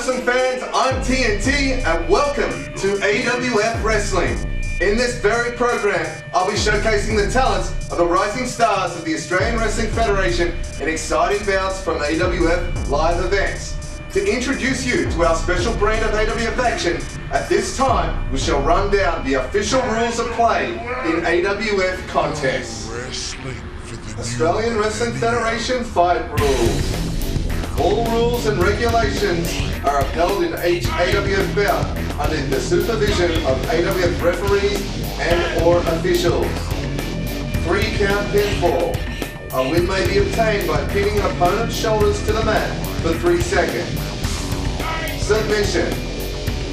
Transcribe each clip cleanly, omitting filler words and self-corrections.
wrestling fans, I'm TNT and welcome to AWF Wrestling. In this very program, I'll be showcasing the talents of the rising stars of the Australian Wrestling Federation in exciting bouts from AWF live events. To introduce you to our special brand of AWF action, at this time we shall run down the official rules of play in AWF contests. Australian Wrestling Federation fight rules. All rules and regulations are upheld in each AWF bout under the supervision of AWF referees and or officials. 3-count pinfall. A win may be obtained by pinning an opponent's shoulders to the mat for 3 seconds. Submission.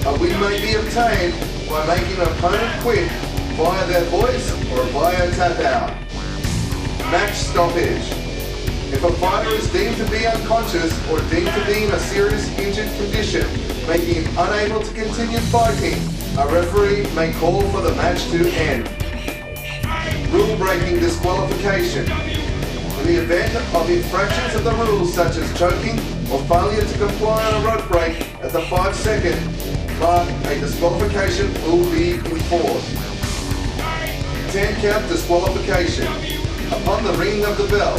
A win may be obtained by making an opponent quit via their voice or via tap out. Match stoppage. If a fighter is deemed to be unconscious or deemed to be in a serious injured condition, making him unable to continue fighting, a referee may call for the match to end. Rule-breaking disqualification. In the event of infractions of the rules such as choking or failure to comply on a rope break at the 5-second mark, a disqualification will be enforced. 10-count disqualification. Upon the ringing of the bell,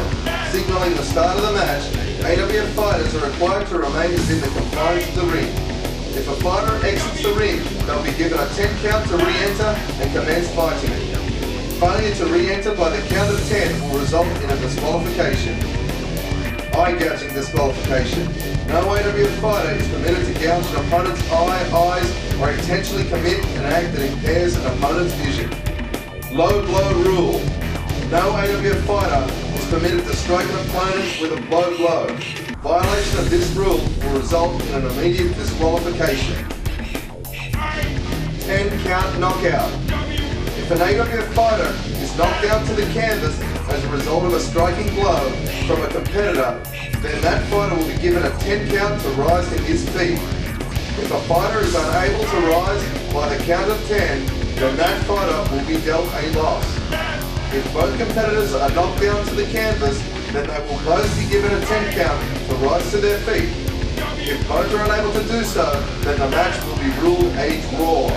signaling the start of the match, AWF fighters are required to remain within the confines of the ring. If a fighter exits the ring, they'll be given a 10 count to re-enter and commence fighting. Failure to re-enter by the count of 10 will result in a disqualification. Eye gouging disqualification. No AWF fighter is permitted to gouge an opponent's eyes, or intentionally commit an act that impairs an opponent's vision. Low blow rule. No AWF fighter is permitted to strike an opponent with a low blow. Violation of this rule will result in an immediate disqualification. 10-count knockout. If an AWF fighter is knocked out to the canvas as a result of a striking blow from a competitor, then that fighter will be given a 10 count to rise to his feet. If a fighter is unable to rise by the count of 10, then that fighter will be dealt a loss. If both competitors are knocked down to the canvas, then they will both be given a 10 count to rise to their feet. If both are unable to do so, then the match will be ruled a draw.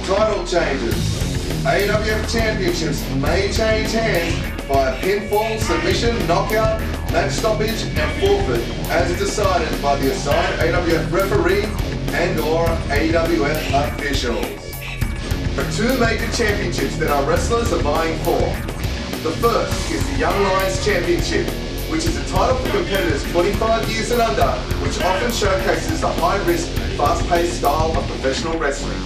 Title changes. AWF championships may change hands via pinfall, submission, knockout, match stoppage, and forfeit, as decided by the assigned AWF referee and or AWF officials. There are 2 major championships that our wrestlers are vying for. The first is the Young Lions Championship, which is a title for competitors 25 years and under, which often showcases the high-risk, fast-paced style of professional wrestling.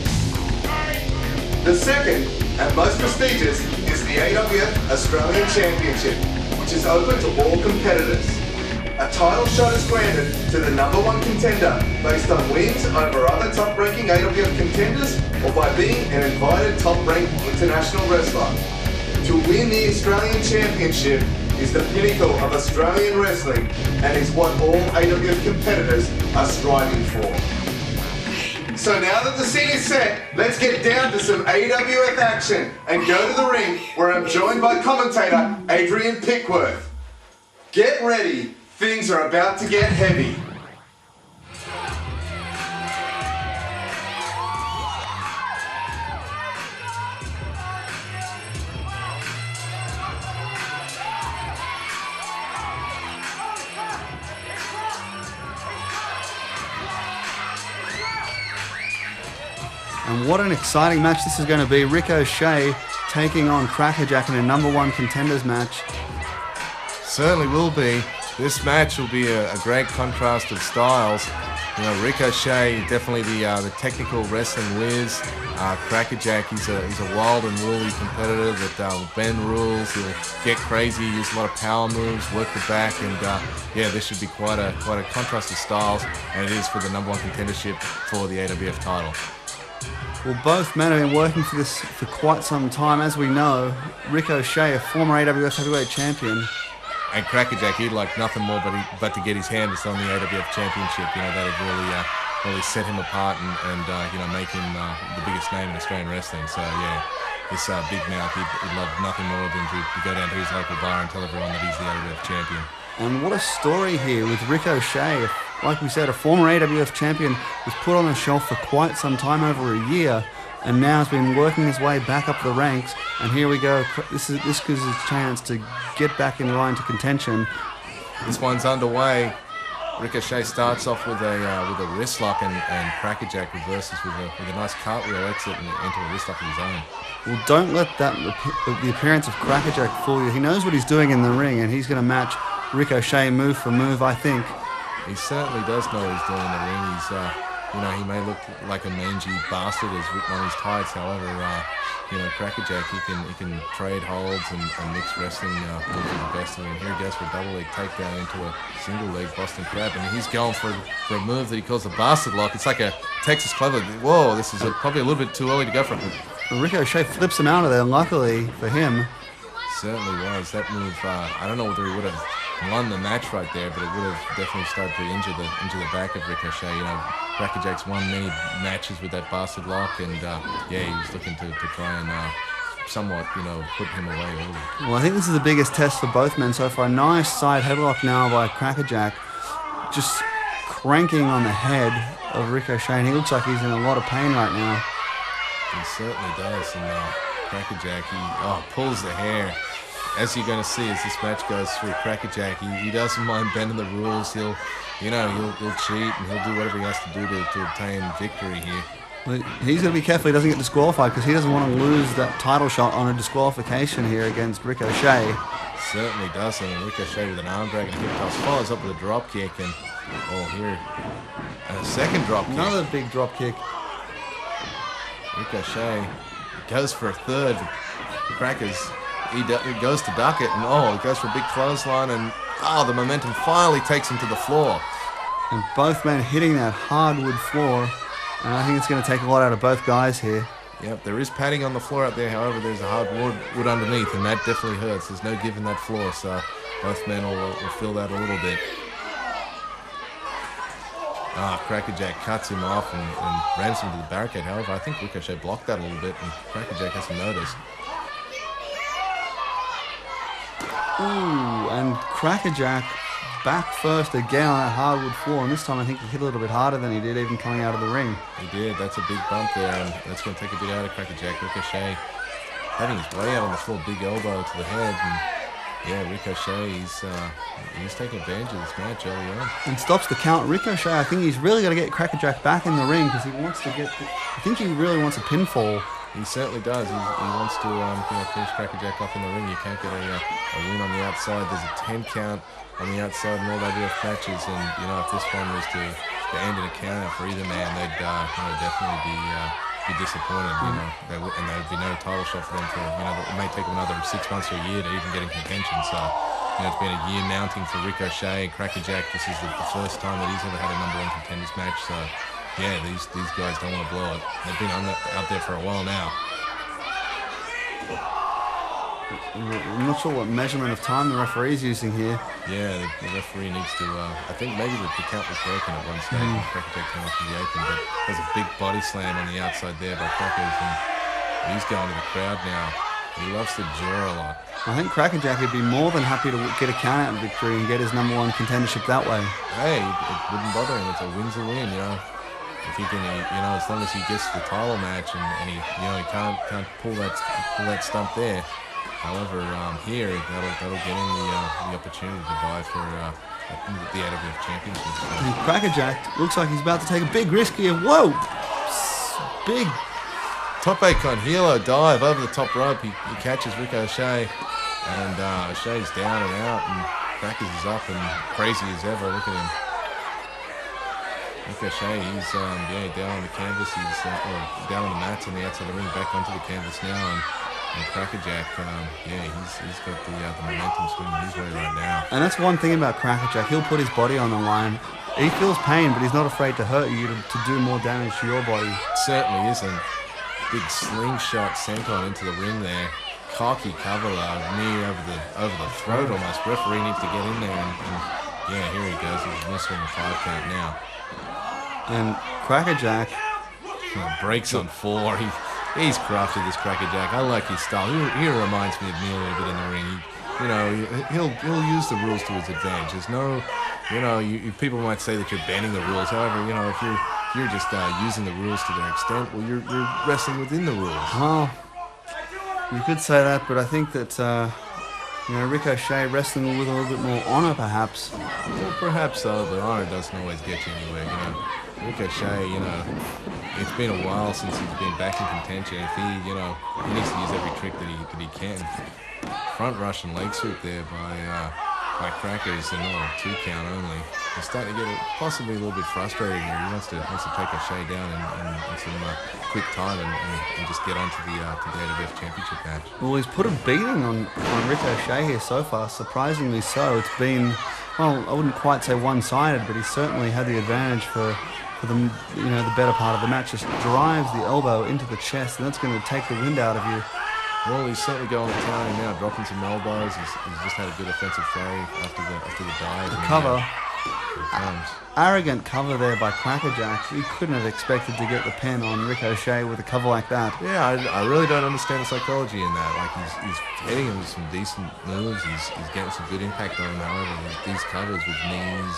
The second, and most prestigious, is the AWF Australian Championship, which is open to all competitors. A title shot is granted to the #1 contender based on wins over other top-ranking AWF contenders or by being an invited top-ranked international wrestler. To win the Australian Championship is the pinnacle of Australian wrestling and is what all AWF competitors are striving for. So now that the scene is set, let's get down to some AWF action and go to the ring where I'm joined by commentator Adrian Pickworth. Get ready, things are about to get heavy. And what an exciting match this is going to be. Ricochet taking on Crackerjack in a #1 contenders match. Certainly will be. This match will be a great contrast of styles. You know, Ricochet, definitely the technical wrestling whiz. Crackerjack, he's a wild and woolly competitor that will bend rules. He'll get crazy, use a lot of power moves, work the back, and yeah, this should be quite a contrast of styles. And it is for the #1 contendership for the AWF title. Well, both men have been working for this for quite some time. As we know, Ricochet, a former AWF heavyweight champion. And Crackerjack, he'd like nothing more but to get his hands on the AWF championship. You know, that would really set him apart and you know, make him the biggest name in Australian wrestling. So yeah, this big mouth, he'd love nothing more than to go down to his local bar and tell everyone that he's the AWF champion. And what a story here with Ricochet, like we said, a former AWF champion, was put on the shelf for quite some time, over a year, and now has been working his way back up the ranks. And here we go. This gives us a chance to get back in line to contention. This one's underway. Ricochet starts off with a wrist lock, and Crackerjack reverses with a nice cartwheel exit and into a wrist lock of his own. Well, don't let the appearance of Crackerjack fool you. He knows what he's doing in the ring, and he's going to match Ricochet move for move, I think. He certainly does know what he's doing in the ring. He's, he may look like a mangy bastard as written on his tights. However, Crackerjack, he can trade holds and mix wrestling moves with the best of him. Here he goes for a double leg takedown into a single leg Boston Crab, and he's going for a move that he calls a bastard lock. It's like a Texas clever. Whoa, this is probably a little bit too early to go for it. Ricochet flips him out of there, luckily for him. Certainly was. That move, I don't know whether he would have won the match right there, but it would have definitely started to injure the back of Ricochet. Crackerjack's won many matches with that bastard lock, and he was looking to try and somewhat, put him away early. Well, I think this is the biggest test for both men so far. Nice side headlock now by Crackerjack, just cranking on the head of Ricochet, and he looks like he's in a lot of pain right now. He certainly does, and Crackerjack, he pulls the hair. As you're going to see as this match goes through, Crackerjack, he doesn't mind bending the rules. He'll cheat and he'll do whatever he has to do to obtain victory here. Well, he's going to be careful he doesn't get disqualified, because he doesn't want to lose that title shot on a disqualification here against Ricochet. Certainly doesn't. And Ricochet with an arm drag and hip toss follows up with a drop kick, and here a second drop kick. Another big drop kick. Ricochet goes for a third. He goes to duck it, and it goes for a big clothesline, and the momentum finally takes him to the floor. And both men hitting that hardwood floor, and I think it's going to take a lot out of both guys here. Yep, there is padding on the floor out there. However, there's a hardwood underneath, and that definitely hurts. There's no giving that floor, so both men will feel that a little bit. Crackerjack cuts him off and rams him to the barricade. However, I think Ricochet blocked that a little bit, and Crackerjack hasn't noticed. Ooh, and Crackerjack back first again on that hardwood floor, and this time I think he hit a little bit harder than he did even coming out of the ring. He did. That's a big bump there, and that's going to take a bit out of Crackerjack. Ricochet having his way out on the floor, big elbow to the head, and Ricochet, he's taking advantage of this match early on. And stops the count. Ricochet, I think he's really got to get Crackerjack back in the ring, because he wants to I think he really wants a pinfall. He certainly does. He wants to finish Crackerjack up in the ring. You can't get a win on the outside. There's a 10 count on the outside in all AWF matches, and if this one was to end in a count out for either man, they'd definitely be disappointed. And there'd be no title shot for them for it may take them another 6 months or a year to even get in contention. So it's been a year mounting for Ricochet. Crackerjack, this is the first time that he's ever had a number one contenders match. So. These guys don't want to blow it. They've been out there for a while now. I'm not sure what measurement of time the referee's using here. Yeah, the referee needs to... I think maybe the count was broken at one stage when Crackerjack came up in the open, but there's a big body slam on the outside there by Crackers, and he's going to the crowd now. He loves to jaw a lot. I think Crackerjack would be more than happy to get a count-out victory and get his number one contendership that way. Hey, it wouldn't bother him. It's a win's a win, If he can, as long as he gets the title match and he can't pull that stump there. However, here that'll get him the opportunity to vie for the AWF Championship. And Crackerjack looks like he's about to take a big risk here. Whoa! Big top Akon helo dive over the top rope. He catches Ricochet, and Shay's down and out, and Crackers is up and crazy as ever. Look at him. Ricochet, he's down on the canvas. He's down on the mats on the outside of the ring, back onto the canvas now, and Crackerjack, he's got the momentum swinging his way right now. And that's one thing about Crackerjack. He'll put his body on the line. He feels pain, but he's not afraid to hurt you to do more damage to your body. Certainly isn't. Big slingshot senton into the ring there. Cocky cover knee over the throat almost. Referee needs to get in there, and here he goes. He's missing the 5 count now. And Crackerjack breaks on 4. He's crafty, this Crackerjack. I like his style. He reminds me of me a little bit in the ring. he'll use the rules to his advantage. There's no, people might say that you're bending the rules. However, if you're just using the rules to their extent, well, you're wrestling within the rules. Well, you could say that, but I think that Ricochet wrestling with a little bit more honor, perhaps. Well, perhaps so, but honor doesn't always get you anywhere. Ricochet, it's been a while since he's been back in contention. If he needs to use every trick that he can. Front Russian leg sweep there by Crackers and 2 count only. He's starting to get possibly a little bit frustrated here. He wants to take O'Shea down in some quick time and just get onto the AWF Championship match. Well, he's put a beating on Ricochet here so far, surprisingly so. It's been, well, I wouldn't quite say one-sided, but he's certainly had the advantage for the better part of the match. Just drives the elbow into the chest, and that's going to take the wind out of you. Well, he's certainly going to town now, dropping some elbows. He's just had a good offensive fray after the dive. The cover. Arrogant cover there by Crackerjack. He couldn't have expected to get the pin on Ricochet with a cover like that. Yeah, I really don't understand the psychology in that. Like, he's hitting him with some decent moves. He's getting some good impact on him. However, these covers with knees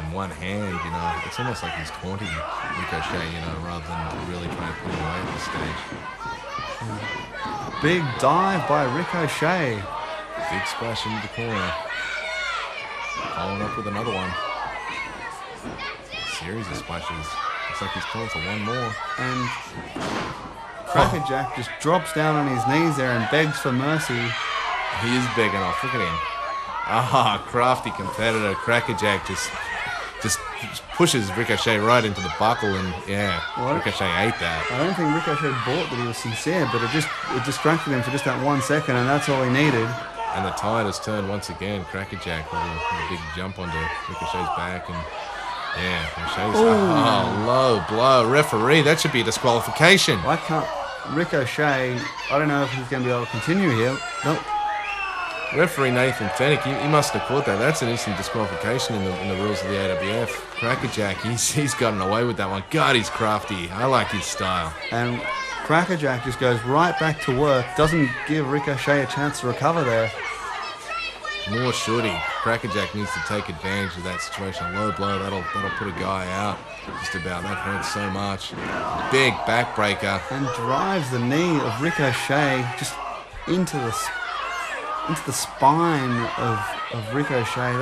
and one hand, it's almost like he's taunting Ricochet, rather than really trying to put him away at this stage. Big dive by Ricochet. Big splash into the corner. Following up with another one. Series of splashes. Looks like he's calling for one more. And Crackerjack just drops down on his knees there and begs for mercy. He is begging off. Look at him. Crafty competitor. Crackerjack just pushes Ricochet right into the buckle, and Ricochet ate that. I don't think Ricochet bought that he was sincere, but it distracted him for just that 1 second, and that's all he needed. And the tide has turned once again. Crackerjack with a big jump onto Ricochet's back, and Ricochet's low blow. Referee, that should be a disqualification. Why can't Ricochet? I don't know if he's going to be able to continue here. Nope. Referee Nathan Fennick, he must have caught that. That's an instant disqualification in the rules of the AWF. Crackerjack, he's gotten away with that one. God, he's crafty. I like his style. And Crackerjack just goes right back to work. Doesn't give Ricochet a chance to recover there. Nor should he. Crackerjack needs to take advantage of that situation. Low blow, that'll put a guy out. Just about. That hurts so much. Big backbreaker. And drives the knee of Ricochet just into the spine of Ricochet.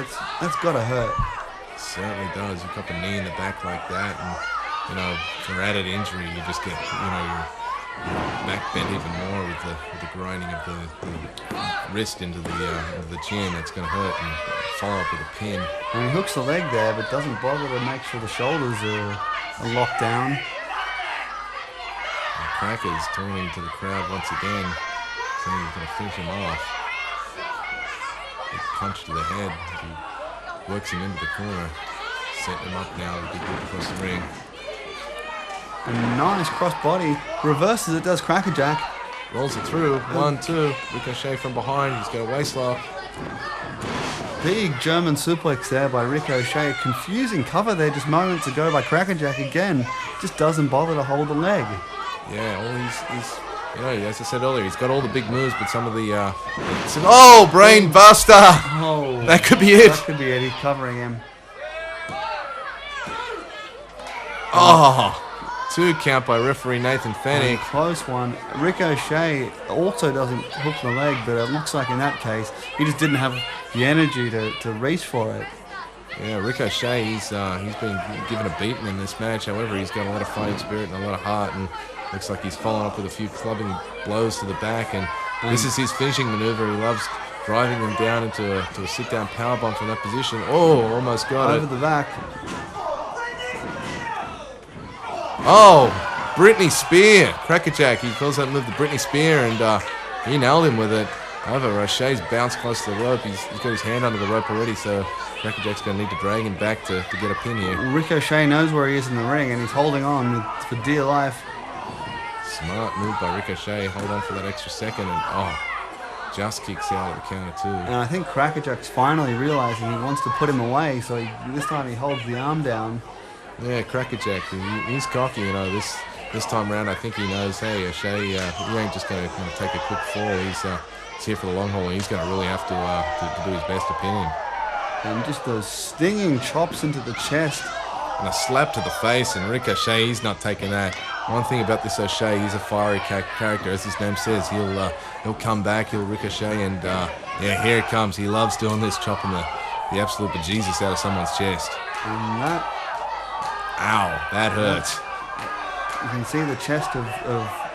That's got to hurt. Certainly does. You got the knee in the back like that, and for added injury, you just get your back bent even more with the grinding of the wrist into the chin. That's going to hurt, and follow up with a pin. And he hooks the leg there, but doesn't bother to make sure the shoulders are locked down. And Cracker's turning to the crowd once again, saying he's going to finish him off. Big punch to the head. He works him into the corner, setting him up now with a good whip across the ring. A nice crossbody. Reverses it, does Crackerjack. Rolls it through. 1, 2. Ricochet from behind. He's got a waist lock. Big German suplex there by Ricochet. Confusing cover there just moments ago by Crackerjack again. Just doesn't bother to hold the leg. Yeah, well, he's as I said earlier, he's got all the big moves, but some of the... brain buster! Oh, that could be it. That could be it. He's covering him. 2 count by referee Nathan Fennick. Close one. Ricochet also doesn't hook the leg, but it looks like in that case, he just didn't have the energy to reach for it. Yeah, Ricochet, he's been given a beating in this match. However, he's got a lot of fighting spirit and a lot of heart, and looks like he's following up with a few clubbing blows to the back, and this is his finishing maneuver. He loves driving them down into a sit-down powerbomb from that position. Oh, almost got it. Over the back. Oh, Britney Spear. Crackerjack, he calls that move the Britney Spear, and he nailed him with it. However, Ricochet's bounced close to the rope. He's got his hand under the rope already, so Crackerjack's going to need to drag him back to get a pin here. Ricochet knows where he is in the ring, and he's holding on for dear life. Smart move by Ricochet. Hold on for that extra second, and just kicks out at the counter too. And I think Crackerjack's finally realizing he wants to put him away, so this time he holds the arm down. Yeah, Crackerjack, he's cocky, This time around, I think he knows, hey, O'Shea, you ain't just going to take a quick fall. It's here for the long haul, and he's going to really have to do his best opinion. And just those stinging chops into the chest. And a slap to the face, and Ricochet, he's not taking that. One thing about this O'Shea, he's a fiery character, as his name says. He'll come back, he'll ricochet, and yeah, here it comes. He loves doing this, chopping the absolute bejesus out of someone's chest. And that... Ow, that hurts. You can see the chest of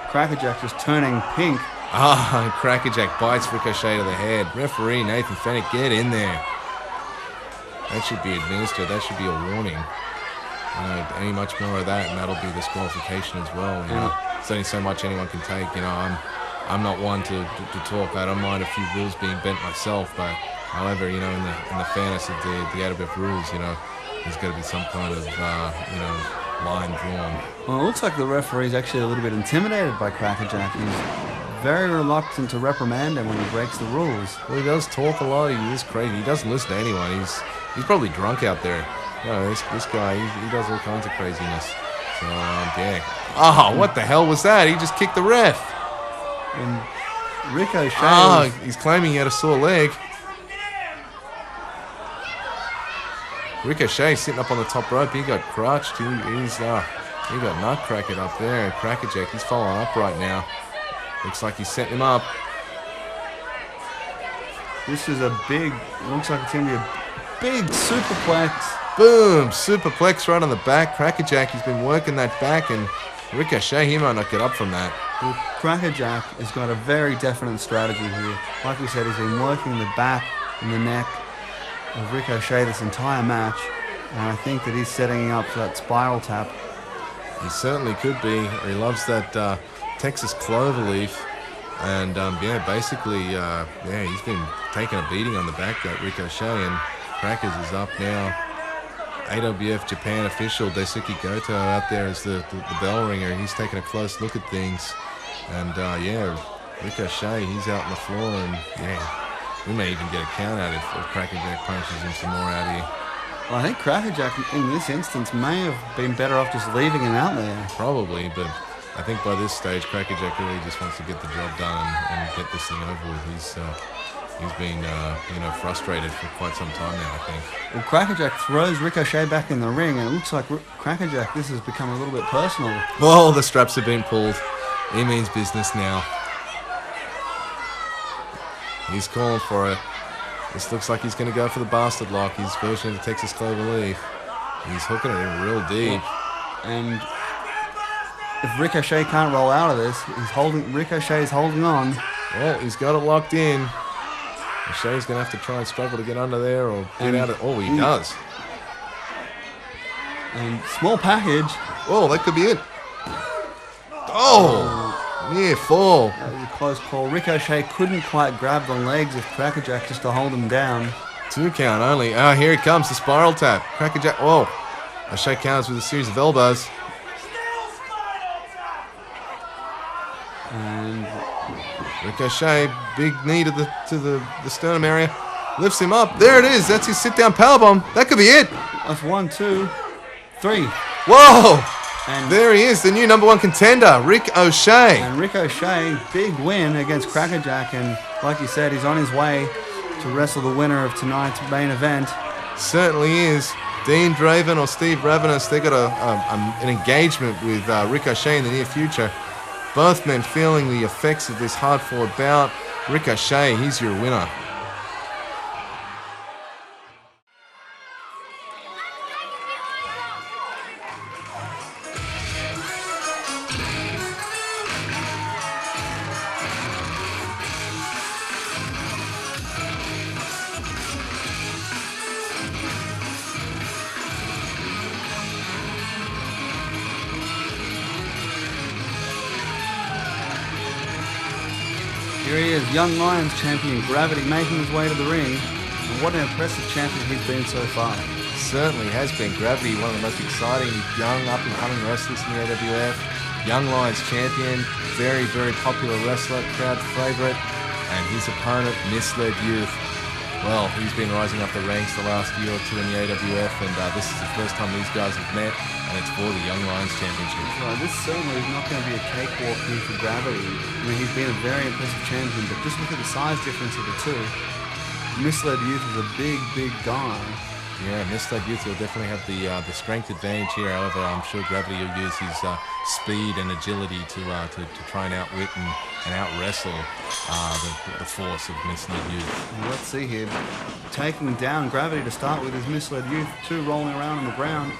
Crackerjack just turning pink. Ah, and Crackerjack bites Ricochet to the head. Referee Nathan Fennick, get in there. That should be administered. That should be a warning. You know, any much more of that, and that'll be disqualification as well. You know, there's only so much anyone can take. You know, I'm not one to talk. I don't mind a few rules being bent myself, but however, you know, in the fairness of the AWF rules, you know, there's got to be some kind of you know, line drawn. Well, it looks like the referee's actually a little bit intimidated by Crackerjack. He's very reluctant to reprimand him when he breaks the rules. Well, he does talk a lot. He is crazy. He doesn't listen to anyone. He's probably drunk out there. You know, this guy, he does all kinds of craziness. So, yeah. Oh, what the hell was that? He just kicked the ref. And Ricochet... Oh, he's claiming he had a sore leg. Ricochet sitting up on the top rope. He got crutched. He got nutcrackered up there. And Crackerjack, he's following up right now. Looks like he's setting him up. This is a big... Looks like it's going to be a big superplex. Boom! Superplex right on the back. Crackerjack, he's been working that back, and Ricochet, he might not get up from that. Well, Crackerjack has got a very definite strategy here. Like we said, he's been working the back and the neck of Ricochet this entire match, and I think that he's setting up for that spiral tap. He certainly could be. He loves that Texas cloverleaf, and yeah, basically, yeah, he's been taking a beating on the back, that Ricochet, and Crackers is up now. AWF Japan official Daisuke Goto out there as the bell ringer. He's taking a close look at things, and yeah, Ricochet, he's out on the floor, and yeah, we may even get a count out if Crackerjack punches him some more out here. Well, I think Crackerjack in this instance may have been better off just leaving him out there. Probably, but I think by this stage, Crackerjack really just wants to get the job done and get this thing over with. He's been, you know, frustrated for quite some time now, I think. Well, Crackerjack throws Ricochet back in the ring, and it looks like Crackerjack, this has become a little bit personal. Well, the straps have been pulled. He means business now. He's calling for it. This looks like he's going to go for the bastard lock, his version of the Texas Cloverleaf. He's hooking it in real deep. And if Ricochet can't roll out of this, Ricochet's holding on. Well, he's got it locked in. Shay's going to have to try and struggle to get under there or get out of... Oh, he does. And small package. Oh, that could be it. Oh, near fall. That was a close call. Ricochet couldn't quite grab the legs of Crackerjack just to hold him down. 2 count only. Oh, here it comes, the spiral tap. Crackerjack... Oh, O'Shea counters with a series of elbows. And... Ricochet, big knee to the sternum area, lifts him up. There it is. That's his sit-down powerbomb. That could be it. That's 1, 2, 3. Whoa! And there he is, the new #1 contender, Rick O'Shea. And Ricochet, big win against Crackerjack, and like you said, he's on his way to wrestle the winner of tonight's main event. Certainly is. Dean Draven or Steve Ravenous, they got an engagement with Ricochet in the near future. Both men feeling the effects of this hard-fought bout. Ricochet, he's your winner. Here he is, Young Lions champion, Gravity, making his way to the ring. And what an impressive champion he's been so far. Certainly has been. Gravity, one of the most exciting young up-and-coming wrestlers in the AWF. Young Lions champion, very, very popular wrestler, crowd favourite, and his opponent, Misled Youth. Well, he's been rising up the ranks the last year or two in the AWF, and this is the first time these guys have met, and it's for the Young Lions Championship. Right, this certainly is not going to be a cakewalk here for Gravity. I mean, he's been a very impressive champion, but just look at the size difference of the two. Misled Youth is a big guy. Yeah, Misled Youth will definitely have the strength advantage here. However, I'm sure Gravity will use his speed and agility to try and outwit and out-wrestle the force of Misled Youth. Well, let's see here. Taking down Gravity to start with is Misled Youth. Two rolling around on the ground.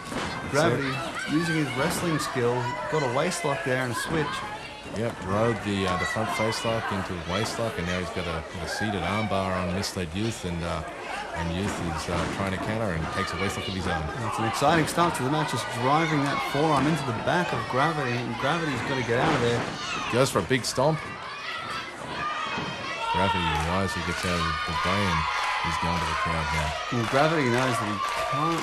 Gravity using his wrestling skill. Got a waist lock there and a switch. Yep, rode the front face lock into a waist lock, and now he's got a seated armbar on Misled Youth, and Youth is trying to counter and takes a waist lock of his own. It's an exciting start to the match, just driving that forearm into the back of Gravity, and Gravity's got to get out of there. Goes for a big stomp. Gravity wisely gets out of the way, and he's going to the crowd now. Well, Gravity knows that he can't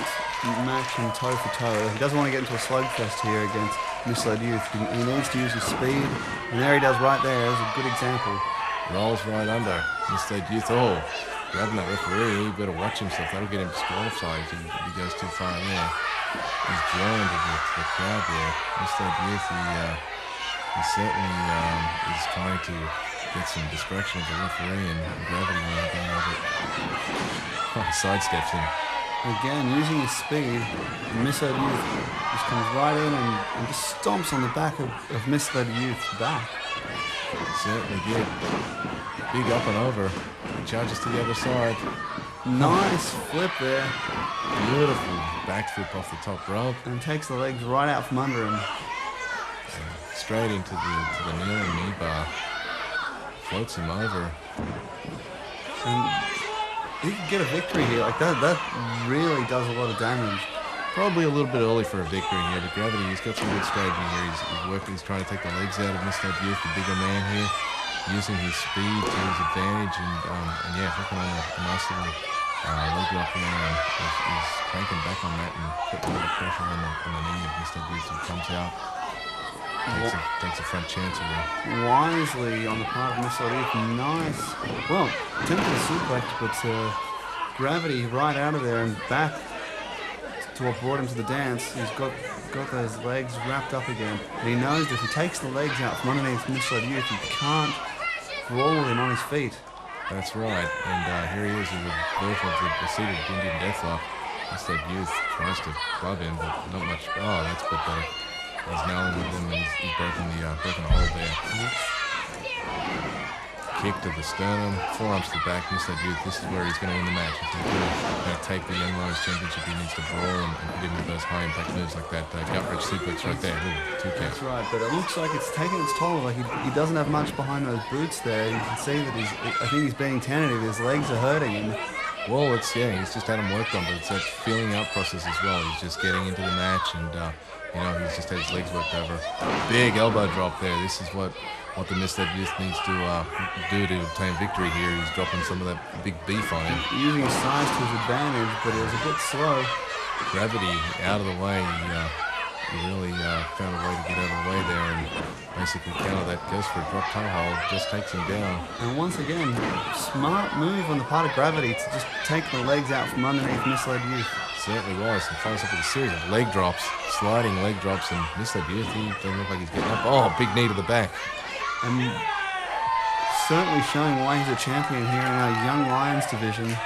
match him toe for toe. He doesn't want to get into a slugfest here against Misled Youth. He needs to use his speed, and there he does right there. There's a good example. Rolls right under Misled Youth. Oh, grabbing that referee. He better watch himself. That'll get him disqualified if he goes too far there. He's joined the crowd there. Misled Youth, he certainly is trying to get some distraction of the referee, and Gravity will go over it. Oh, he sidesteps him. Again, using his speed, Misled Youth just comes right in and just stomps on the back of Misled Youth's back. Certainly did. Big up and over. He charges to the other side. Nice flip there. Beautiful backflip off the top rope. And takes the legs right out from under him. Straight into the kneeling knee bar. Floats him over. And he could get a victory here. Like that really does a lot of damage. Probably a little bit early for a victory here, but Gravity, he's got some good strategy here. He's working, he's trying to take the legs out of Misled Youth, the bigger man here, using his speed to his advantage, and yeah, hooking on a nice little leg lock there. He's cranking back on that and putting a lot of pressure on the knee of Misled Youth, who comes out. Takes a front chance away. Wisely on the part of Misled Youth. Nice. Well, attempted a suplex, but Gravity right out of there and back to what brought him to the dance. He's got those legs wrapped up again. And he knows that if he takes the legs out from underneath Misled Youth, he can't roll him on his feet. That's right. And here he is in the version of the seated Indian Deathlock. Misled Youth tries to club him, but not much. Oh, that's a bit better. He's nailing with him, and he's broken the hold there. Kick to the sternum, forearms to the back. Misled Youth, this is where he's going to win the match. He's going to take the Young Lions Championship. He needs to brawl and put him with those high impact moves like that gut-wrench suplex right there. Ooh, 2 counts. That's right, but it looks like it's taking its toll. Like he doesn't have much behind those boots there. You can see that I think he's being tentative. His legs are hurting him. Well, he's just had him worked on, but it's that feeling out process as well. He's just getting into the match, and he's just had his legs worked over. Big elbow drop there. This is what the Misled Youth needs to do to obtain victory here. He's dropping some of that big beef on him. Using his size to his advantage, but it was a bit slow. Gravity out of the way. He really found a way to get out of the way there and basically counter that. Goes for a drop toe hold, just takes him down. And once again, smart move on the part of Gravity to just take the legs out from underneath Misled Youth. Certainly was, and follows up with a series of leg drops, sliding leg drops, and Misled Youth, he doesn't look like he's getting up. Oh, big knee to the back. And certainly showing why he's a champion here in our Young Lions division.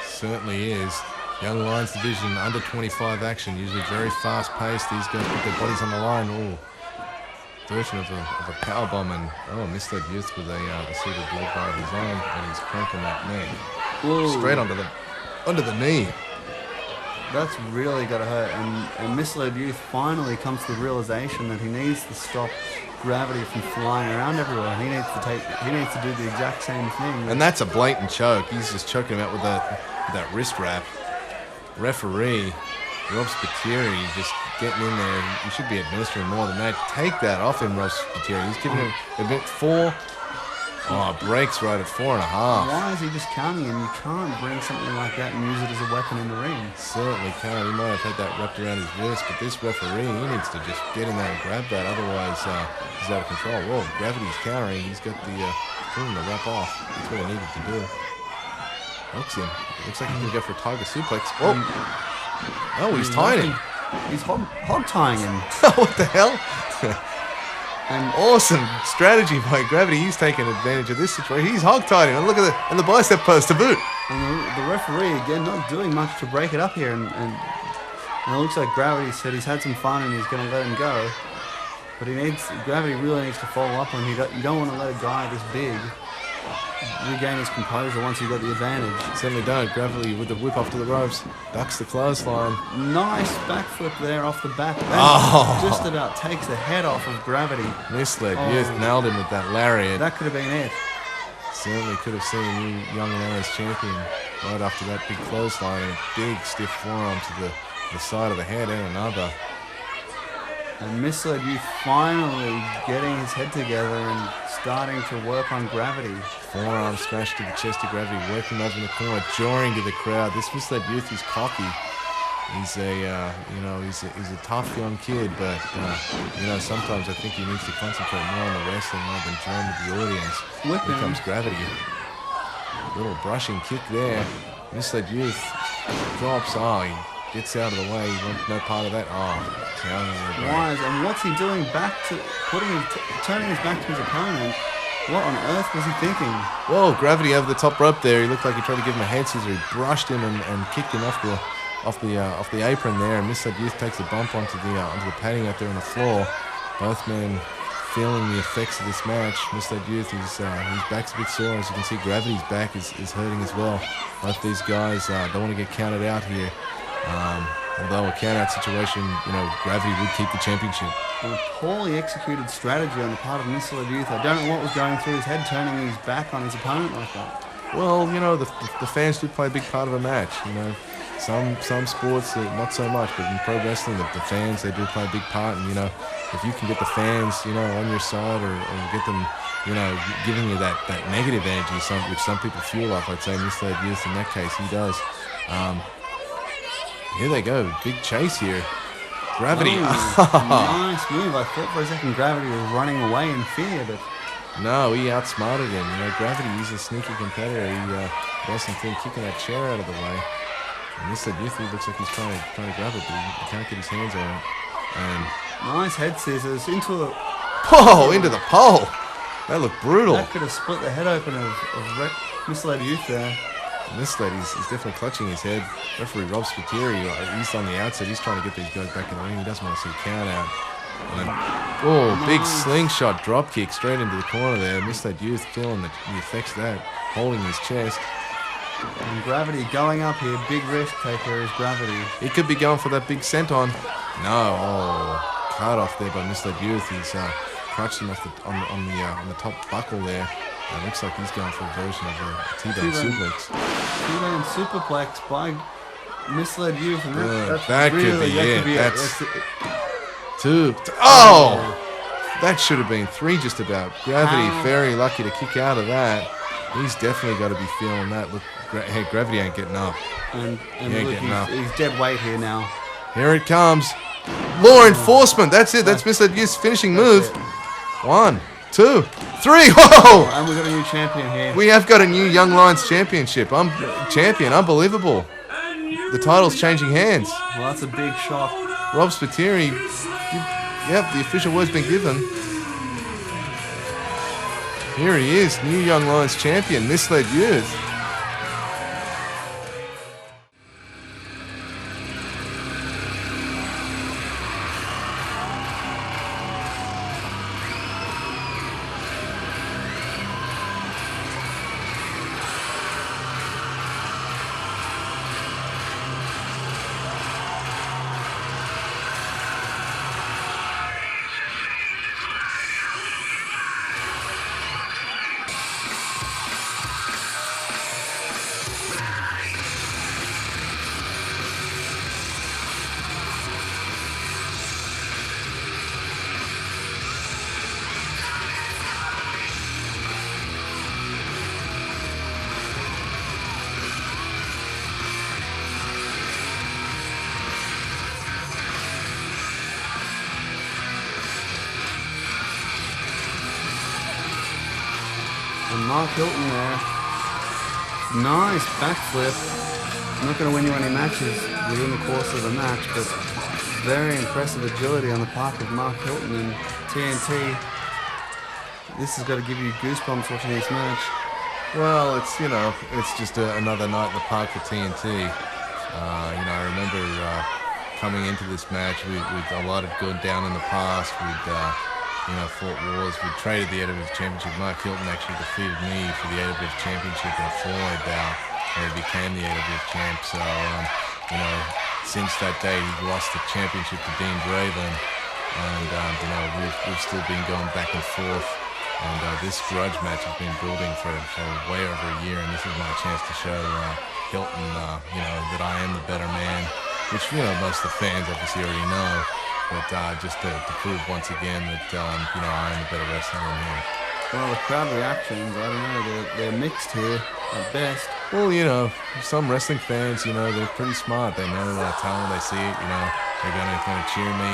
Certainly is. Young Lions division, under 25 action, usually very fast paced. These guys put their bodies on the line. Oh, version of a power bomb, and Misled Youth with a seated leg bar of his own, and he's cranking that neck. Whoa. Straight under the knee. That's really got to hurt, and Misled Youth finally comes to the realization that he needs to stop Gravity from flying around everywhere. He needs to do the exact same thing. And that's a blatant choke. He's just choking him out with that wrist wrap. Referee Rob Spiteri just getting in there. He should be administering more than that. Take that off him, Rob Spiteri. He's giving him a bit 4. Oh, breaks right at 4.5. Why is he just counting him? You can't bring something like that and use it as a weapon in the ring. Certainly can't. He might have had that wrapped around his wrist, but this referee, he needs to just get in there and grab that. Otherwise, he's out of control. Whoa, Gravity's countering. He's got the pulling the wrap off. That's what he needed to do. Hooks him. Looks like he's going to go for a tiger suplex. Oh, he's tying him. He's hog tying him. What the hell? And Awesome strategy by Gravity. He's taking advantage of this situation. He's hog-tied him. And look at the bicep post to boot. And the referee, again, not doing much to break it up here. And it looks like Gravity said he's had some fun and he's going to let him go. But Gravity really needs to follow up on him. You don't want to let a guy this big regain his composure once you've got the advantage. Certainly don't. Gravity with the whip off to the ropes. Ducks the clothesline. Nice backflip there off the back. Just about takes the head off of Gravity. Misled Youth nailed him with that lariat. That could have been it. Certainly could have seen a new Young Lions champion right after that big clothesline and a big stiff forearm to the side of the head and another. And Misled Youth finally getting his head together and starting to work on Gravity. Forearm smash to the chest of Gravity, working over in the corner, jawing to the crowd. This Misled Youth is cocky. He's he's a tough young kid, but sometimes I think he needs to concentrate more on the wrestling rather than join with the audience. Here comes Gravity. Little brushing kick there. Misled Youth drops. He gets out of the way. He wants no part of that. Wise. And what's he doing? Turning his back to his opponent. What on earth was he thinking? Whoa, Gravity over the top rope there. He looked like he tried to give him a head scissor. He brushed him and kicked him off the apron there. And Misled Youth takes a bump onto the padding out there on the floor. Both men feeling the effects of this match. Misled Youth, his back's a bit sore. As you can see, Gravity's back is hurting as well. Both these guys don't want to get counted out here. Although a count-out situation, Gravity would keep the championship. A poorly executed strategy on the part of Misled Youth. I don't know what was going through his head, turning his back on his opponent like that. Well, the fans do play a big part of a match. Some sports not so much, but in pro wrestling, the fans, they do play a big part. And if you can get the fans, on your side, or get them, giving you that negative energy, which some people fuel up, I'd say Misled Youth in that case, he does. Here they go, big chase here. Gravity. Nice move. I thought for a second Gravity was running away in fear, but no, he outsmarted him. Gravity is a sneaky competitor. He does something, kicking that chair out of the way. And Misled Youth looks like he's trying to grab it, but he can't get his hands on it. And nice head scissors into the pole. That looked brutal. That could have split the head open of Misled Youth there. Misled, he's definitely clutching his head. Referee Rob Spiteri, he's on the outside. He's trying to get these guys back in the ring. He doesn't want to see a count out. And, big slingshot drop kick straight into the corner there. Misled Youth feeling the effects of that, holding his chest. And Gravity going up here, big risk taker is Gravity. He could be going for that big senton. No, cut off there by Misled Youth. He's crutched him off on the top buckle there. It looks like he's going for a version of a T-bone suplex. T-bone superplex by Misled Youth. And that could be it. That's two. Oh! That should have been three just about. Gravity very lucky to kick out of that. He's definitely got to be feeling that. Look, Gravity ain't getting up. And he's dead weight here now. Here it comes. Law enforcement. That's it. That's Misled Youth's finishing move. 1, 2, 3. Whoa! And we've got a new champion here. We have got a new Young Lions championship. Champion. Unbelievable. The title's changing hands. Well, that's a big shock. Rob Spiteri. Yep, the official word's been given. Here he is, new Young Lions champion, Misled Youth. And Mark Hilton there. Nice backflip. Not going to win you any matches within the course of the match, but very impressive agility on the part of Mark Hilton in TNT. This has got to give you goosebumps watching this match. Well, it's just another night in the park for TNT. I remember coming into this match, we'd a lot of good down in the past. We'd fought wars. We traded the AWF Championship. Mark Hilton actually defeated me for the AWF Championship in a four-way bout, where he became the AWF champ. So, since that day, he lost the championship to Dean Draven, and we've still been going back and forth. And this grudge match has been building for way over a year, and this is my chance to show Hilton, that I am the better man, which most of the fans obviously already know. But just to prove once again that, I am the better wrestler in here. Well, the crowd reactions, I don't know, they're mixed here at best. Well, some wrestling fans, they're pretty smart. They know talent, they see it, they're going to cheer me.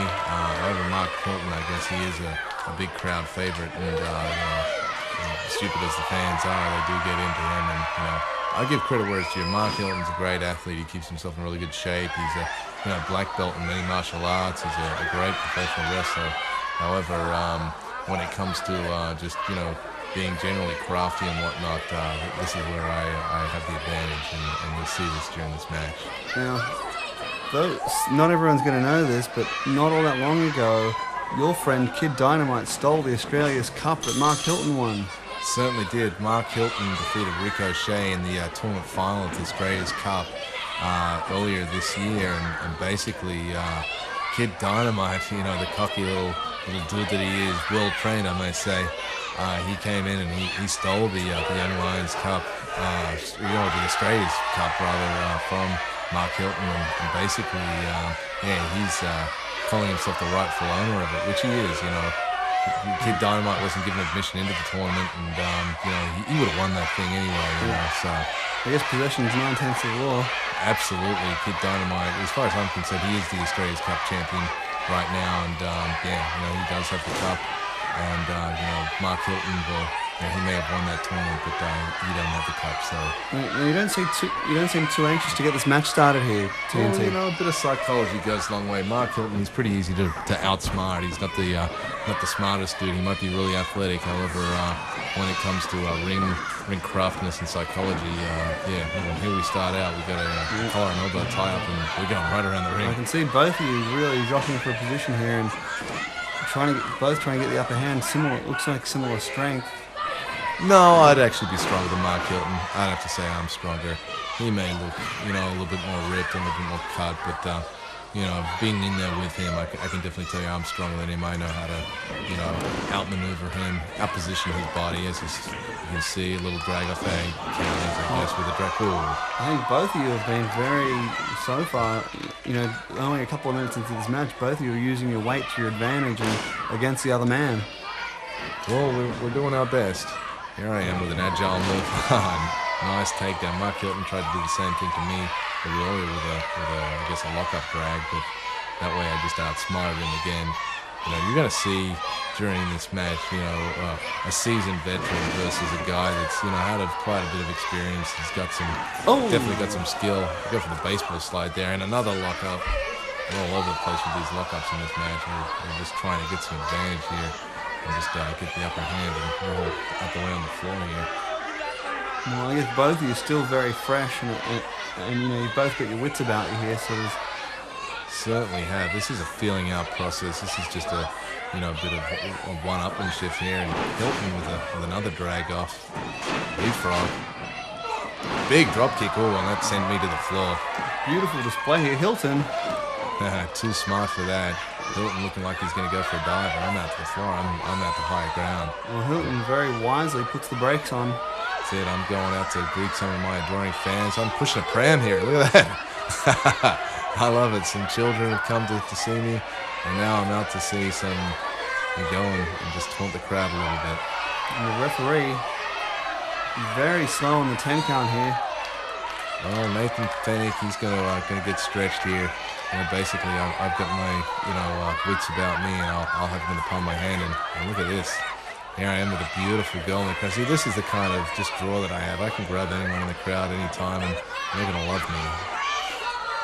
However, Mark Hilton, I guess he is a big crowd favorite, and stupid as the fans are, they do get into him, and I give credit where it's due. Mark Hilton's a great athlete. He keeps himself in really good shape. He's a black belt in many martial arts. He's a great professional wrestler. However, when it comes to being generally crafty and whatnot, this is where I have the advantage, and you'll see this during this match. Now, not everyone's going to know this, but not all that long ago, your friend Kid Dynamite stole the Australia's Cup that Mark Hilton won. Certainly did. Mark Hilton defeated Ricochet in the tournament final of the Australia's Cup earlier this year, and basically Kid Dynamite, the cocky little dude that he is, well trained, I may say, he came in and he stole the Young Lions Cup, the Australia's Cup rather, from Mark Hilton, and basically, he's calling himself the rightful owner of it, which he is. Kid Dynamite wasn't given admission into the tournament, and he would have won that thing anyway. So I guess possession's 9/10 of law. Absolutely, Kid Dynamite. As far as I'm concerned, he is the Australia's Cup champion right now, and he does have the cup. And Mark Hilton he may have won that tournament, but he doesn't have the cup. So you don't seem too anxious to get this match started here, TNT. Well, a bit of psychology goes a long way. Mark Hilton, he's pretty easy to outsmart. He's not the smartest dude. He might be really athletic. However, when it comes to ring craftness and psychology, here we start out. We got a collar and elbow tie up, and we're going right around the ring. I can see both of you really jockeying for a position here and both trying to get the upper hand. Looks like similar strength. No, I'd actually be stronger than Mark Hilton. I'd have to say I'm stronger. He may look, a little bit more ripped and a little bit more cut, but being in there with him, I can definitely tell you I'm stronger than him. I know how to, outmaneuver him, outposition his body, as you can see, a little drag off counters, I guess, with a drag. I think both of you have been so far, only a couple of minutes into this match, both of you are using your weight to your advantage and against the other man. Well, we're doing our best. Here I am with an agile move. Nice takedown. Mark Hilton tried to do the same thing to me earlier with a lockup drag, but that way I just outsmarted him again. You're going to see during this match, a seasoned veteran versus a guy that's, had quite a bit of experience. He's got definitely got some skill. Go for the baseball slide there, and another lockup. We're all over the place with these lockups in this match. We're just trying to get some advantage here and just get the upper hand and roll up and around the floor here. Well, I guess both of you are still very fresh, and you've both got your wits about you here, so there's... Certainly have. This is a feeling out process. This is just a bit of a one-upmanship here, and Hilton with another drag off. Leapfrog. Big drop kick. Oh, and that sent me to the floor. Beautiful display here, Hilton. Too smart for that. Hilton looking like he's going to go for a dive, but I'm out to the floor. I'm at the higher ground. Well, Hilton very wisely puts the brakes on. That's it. I'm going out to greet some of my adoring fans. I'm pushing a pram here. Look at that. I love it. Some children have come to see me, and now I'm out to see some go and just taunt the crowd a little bit. And the referee, very slow on the 10 count here. Well, Nathan Fennick, he's going to get stretched here. Basically, I've got my wits about me, and I'll have him in the palm of my hand. And look at this. Here I am with a beautiful girl in the crowd. See, this is the kind of just draw that I have. I can grab anyone in the crowd anytime, and they're going to love me.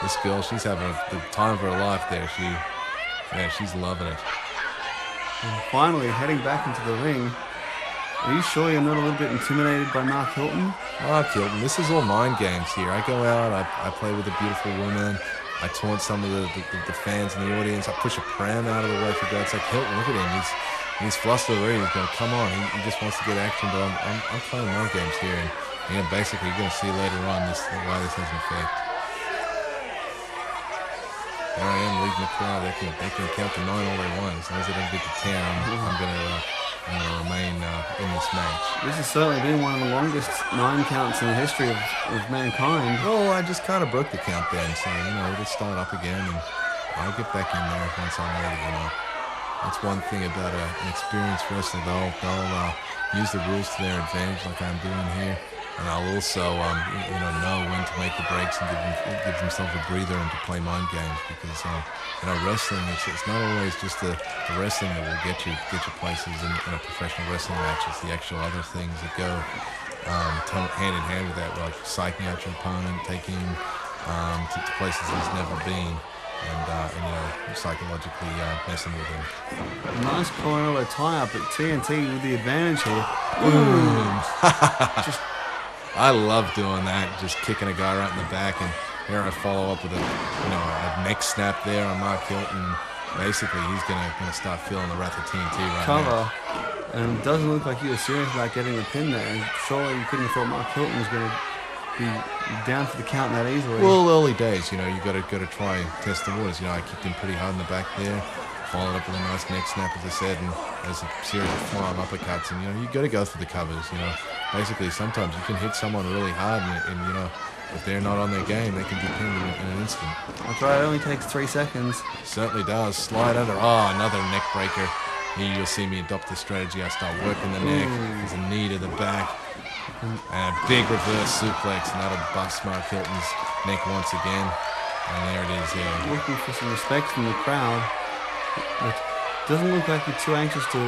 This girl, she's having the time of her life there. She's loving it. And finally, heading back into the ring. Are you sure you're not a little bit intimidated by Mark Hilton? Mark Hilton, this is all mind games here. I go out, I play with a beautiful woman, I taunt some of the fans in the audience, I push a pram out of the way for God's sake. Hilton, look at him, he's flustered already. He's going, come on, he just wants to get action, but I'm playing mind games here, and basically you're going to see later on why this has an effect. There I am leading the crowd. They can count to 9 all they want. As long as they don't get to 10, I'm going to remain in this match. This has certainly been one of the longest 9 counts in the history of mankind. Well, I just kind of broke the count then, so, it'll start up again, and I'll get back in there once I'm ready, That's one thing about an experienced wrestler. They'll use the rules to their advantage like I'm doing here, and I'll also, know when to make the breaks and give themselves a breather and to play mind games, because, wrestling, it's not always just the wrestling that will get you places in a professional wrestling match. It's the actual other things that go hand in hand with that, like psyching out your opponent, taking him to places he's never been, and psychologically messing with him. Nice corner tie-up at TNT with the advantage here. Just, I love doing that, just kicking a guy right in the back, and here I follow up with a neck snap there on Mark Hilton. Basically, he's gonna start feeling the wrath of TNT right now. And it doesn't look like you were serious about getting the pin there. And surely you couldn't have thought Mark Hilton was going to be down for the count that easily. Well, early days, you got to try and test the waters. I kicked him pretty hard in the back there, followed up with a nice neck snap, as I said, and there's a series of flying uppercuts. And you got to go for the covers. Basically, sometimes you can hit someone really hard, and if they're not on their game, they can be pinned in an instant. That's right. It only takes 3 seconds. Certainly does. Slide under. Oh, another neck breaker. Here you'll see me adopt the strategy. I start working the neck. There's a knee to the back. And a big reverse suplex, and that'll bust Mark Hilton's neck once again. And there it is, yeah. Looking for some respect from the crowd. But doesn't look like you're too anxious to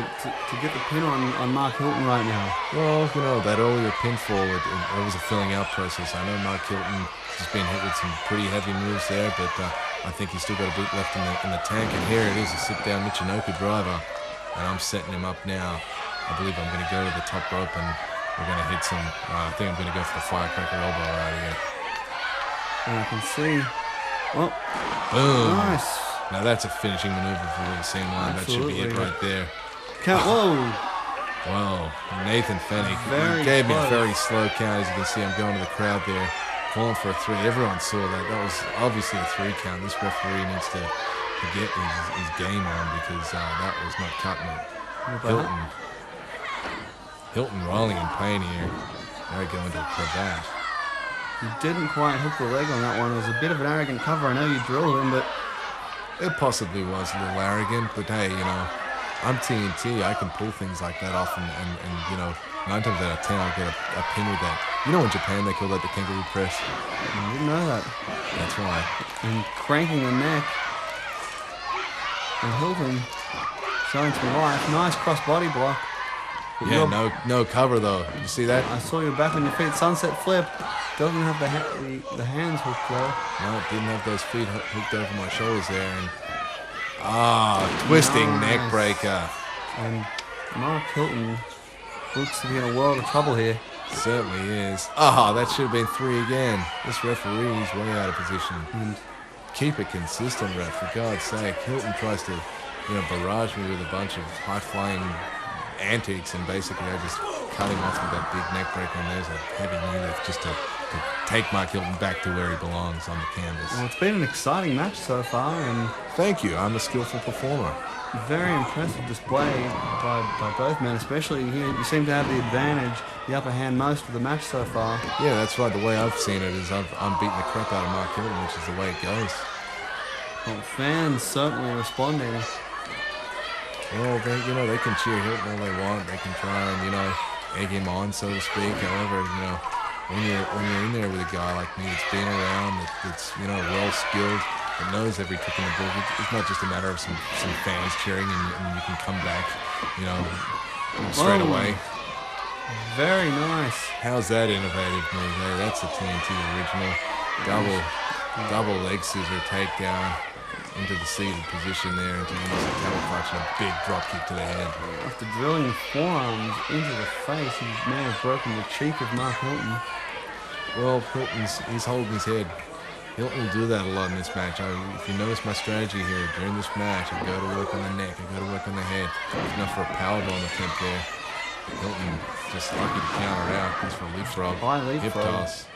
get the pin on Mark Hilton right now. Well, that earlier pinfall, it was a filling out process. I know Mark Hilton has been hit with some pretty heavy moves there, but I think he's still got a bit left in the tank. And here it is, a sit-down Michinoku driver. And I'm setting him up now. I believe I'm going to go to the top rope, and we're going to hit some, I think I'm going to go for the firecracker elbow right here. And I can see, well, boom. Nice. Now that's a finishing maneuver for the same line. Absolutely. That should be it right there. Whoa. Nathan Fennick gave me a very slow count. As you can see, I'm going to the crowd there, calling for a 3. Everyone saw that. That was obviously a 3 count. This referee needs to get his game on, because that was not cutting it. Hilton rolling in pain here. Now we go into a cravat. You didn't quite hook the leg on that one. It was a bit of an arrogant cover. I know you drilled him, but it possibly was a little arrogant, but hey, I'm TNT. I can pull things like that off, and 9 times out of 10 I'll get a pin with that. In Japan they call that the kangaroo press. I didn't know that. That's right. And cranking the neck. And Hilton showing some life. Nice cross body block. Yeah, no cover though. You see that? I saw you back on your feet. Sunset flip. Doesn't have the hands hooked though. No, it didn't have those feet hooked over my shoulders there. And twisting neck breaker. And Mark Hilton looks to be in a world of trouble here. Certainly is. That should have been 3 again. This referee is way out of position. And keep it consistent, ref, for God's sake. Hilton tries to, barrage me with a bunch of high-flying antics, and basically I just cut him off with that big neck breaker, and there's a heavy knee lift just to take Mark Hilton back to where he belongs on the canvas. Well, it's been an exciting match so far, and thank you. I'm a skillful performer. Very impressive display by both men, especially you seem to have the advantage, the upper hand most of the match so far. Yeah, that's right. The way I've seen it is I'm beating the crap out of Mark Hilton, which is the way it goes. Well, fans certainly responding. Well, they can cheer Hilton all they want. They can try and, egg him on, so to speak. However, when you're in there with a guy like me that's been around, that's well skilled, that knows every trick in the book, it's not just a matter of some fans cheering and you can come back, straight away. Very nice. How's that innovative move? Hey, that's a TNT original. Double leg scissor takedown into the seated position there, into the cattle clutch and a big drop kick to the head. After drilling the forearms into the face, he may have broken the cheek of Mark Hilton. Well, he's holding his head. Hilton will do that a lot in this match. If you notice my strategy here, during this match, I go to work on the neck, I go to work on the head. Enough for a powerbomb attempt there. Hilton just lucky to counter out. Goes for a leapfrog. Hip toss.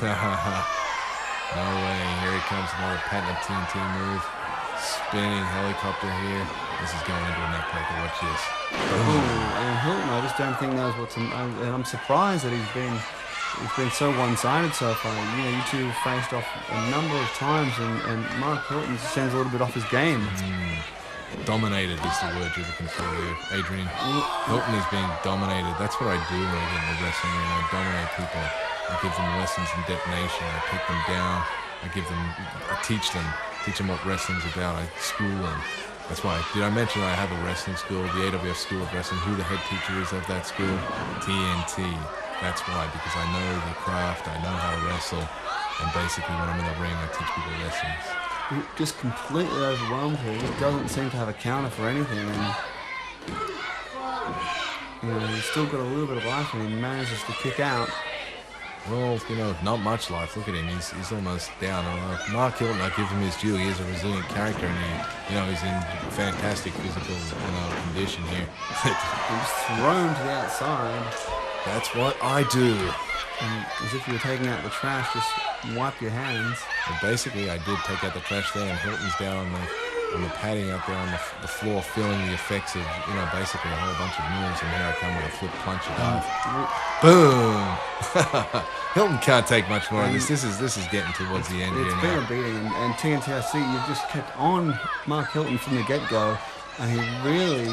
No way. Here he comes, another patented TNT move. Spinning helicopter here. This is going into a neck breaker. Watch this. And Hilton, I just don't think knows what's. And I'm surprised that he's been so one-sided so far. You know, you two faced off a number of times, and Mark Hilton seems a little bit off his game. Dominated is the word you're looking for there, Adrian. Hilton is being dominated. That's what I do when I get in the wrestling ring. I dominate people. I give them lessons in detonation. I take them down. I teach them what wrestling's about. I school them. That's why. Did I mention I have a wrestling school, the AWF School of Wrestling? Who the head teacher is of that school? TNT. That's why, because I know the craft, I know how to wrestle, and basically when I'm in the ring, I teach people lessons. Just completely overwhelmed here. He doesn't seem to have a counter for anything, and you know, he's still got a little bit of life, and he manages to kick out. Well, you know, not much life. Look at him. He's almost down. Mark Hilton, I give him his due. He is a resilient character, and he's in fantastic physical condition here. He's thrown to the outside. That's what I do. And as if you were taking out the trash, just wipe your hands. Well, basically, I did take out the trash there, and Hilton's down on the padding out there on the floor, feeling the effects of, basically a whole bunch of moves. And here I come with a flip punch and dive. Boom! Hilton can't take much more of this. This is getting towards the end here now. It's been a beating, and TNTRC, you've just kept on Mark Hilton from the get-go, and he really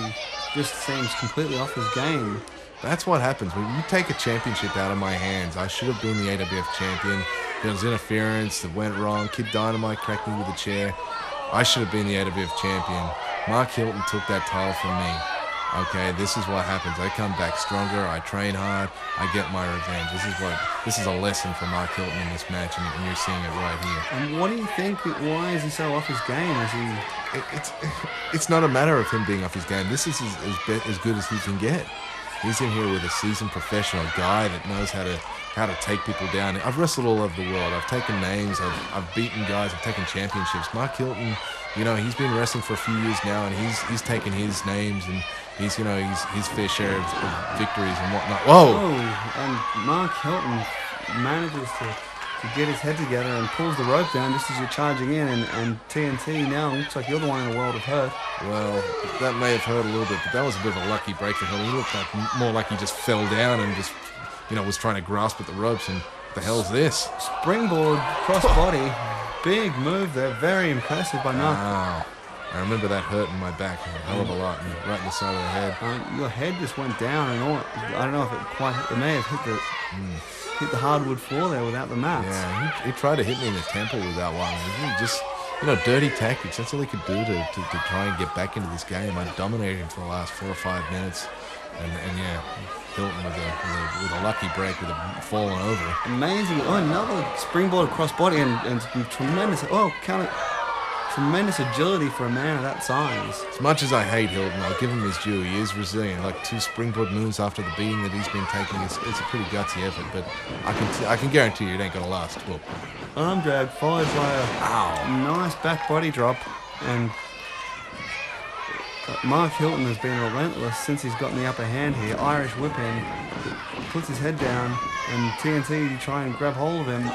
just seems completely off his game. That's what happens when you take a championship out of my hands. I should have been the AWF champion. There was interference that went wrong. Kid Dynamite cracked me with a chair. I should have been the AWF champion. Mark Hilton took that title from me. Okay, this is what happens. I come back stronger. I train hard. I get my revenge. This is a lesson for Mark Hilton in this match, and you're seeing it right here. And what do you think? Why is he so off his game? It's not a matter of him being off his game. This is as good as he can get. He's in here with a seasoned professional guy that knows how to take people down. I've wrestled all over the world. I've taken names. I've beaten guys. I've taken championships. Mark Hilton, he's been wrestling for a few years now, and he's taken his names and he's his fair share of victories and whatnot. Whoa! And Mark Hilton manages to get his head together and pulls the rope down just as you're charging in, and TNT now looks like you're the one in the world of hurt. Well, that may have hurt a little bit, but that was a bit of a lucky break for him. He looked more like he just fell down and just, was trying to grasp at the ropes, and what the hell's this? Springboard crossbody. Big move there. Very impressive by Mark. Wow. I remember that hurting my back a hell of a lot, right in the side of the head. Your head just went down, and I don't know if it may have hit the hardwood floor there without the mats. Yeah, he tried to hit me in the temple with that one. Just, dirty tactics. That's all he could do to try and get back into this game. I dominated him for the last 4 or 5 minutes. And Hilton with a lucky break with a falling over. Amazing. Oh, another springboard crossbody and some tremendous, tremendous agility for a man of that size. As much as I hate Hilton, I'll give him his due. He is resilient. Like 2 springboard moves after the beating that he's been taking, it's a pretty gutsy effort. But I can guarantee you it ain't gonna last. Well, arm drag followed by a nice back body drop, and Mark Hilton has been relentless since he's gotten the upper hand here. Irish whip in, puts his head down, and TNT try and grab hold of him.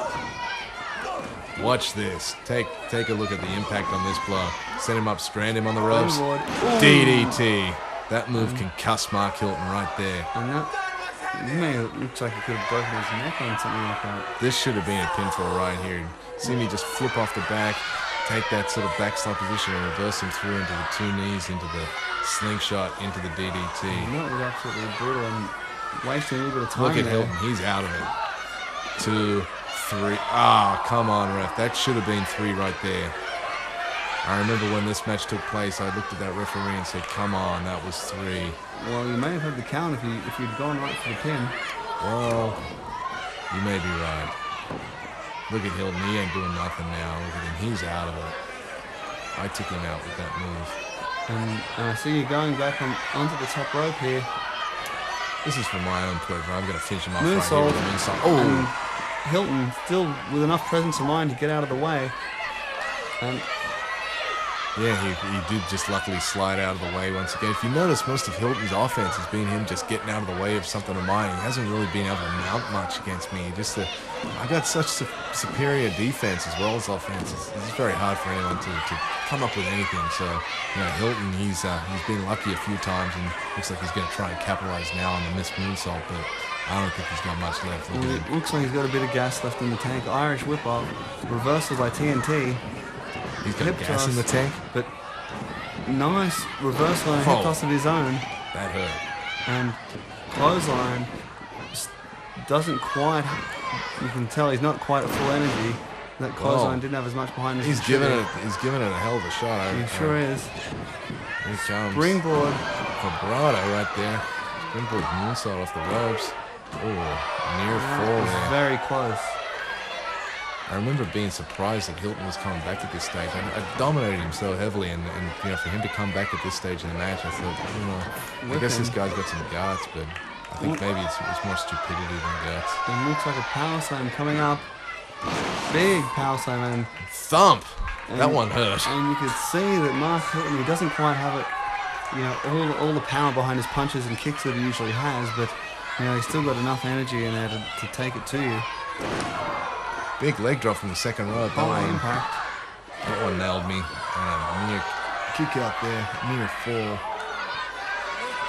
Watch this. Take a look at the impact on this blow. Set him up, strand him on the ropes. DDT. That move can cuss Mark Hilton right there. And that looks like he could have broken his neck on something like that. This should have been a pinfall right here. See me just flip off the back, take that sort of backslide position and reverse him through into the 2 knees, into the slingshot, into the DDT. That was absolutely brutal and wasting a little bit of time. Look at Hilton. He's out of it. 2, 3. Come on, ref. That should have been 3 right there. I remember when this match took place, I looked at that referee and said, come on, that was 3. Well, you may have had the count if you'd gone right for the pin. Well, you may be right. Look at Hilton, he ain't doing nothing now. Look at him, he's out of it. I took him out with that move. And I see you going back onto the top rope here. This is for my own pleasure. I'm going to finish him off Moonsault. right here with a moonsault. Oh! And Hilton still with enough presence of mind to get out of the way. And Yeah, he did just luckily slide out of the way once again. If you notice, most of Hilton's offense has been him just getting out of the way of something of mine. He hasn't really been able to mount much against me. I got such superior defense as well as offense. It's very hard for anyone to come up with anything. So, Hilton, he's been lucky a few times, and looks like he's going to try and capitalize now on the missed moonsault, but I don't think he's got much left. it looks like he's got a bit of gas left in the tank. Irish whip up, reversal by TNT. He's got Hip gas toss, in the tank. but nice reversal and a hip toss of his own. That hurt. And clothesline doesn't quite. You can tell he's not quite at full energy. That clothesline didn't have as much behind him. He's giving it a hell of a shot. He sure is. Here he comes. Springboard. Vibrato right there. Springboard moonsault off the ropes. Oh, near That fall was there. very close. I remember being surprised that Hilton was coming back at this stage. I dominated him so heavily, and for him to come back at this stage in the match, I thought, I guess this guy's got some guts, but I think maybe it's more stupidity than guts. It looks like a power slam coming up. Big power slam and Thump! That one hurt. And you could see that Mark Hilton, he doesn't quite have it, all the power behind his punches and kicks that he usually has, but he's still got enough energy in there to take it to you. Big leg drop from the second rope. High impact. That one nailed me. Near kick out there, near fall.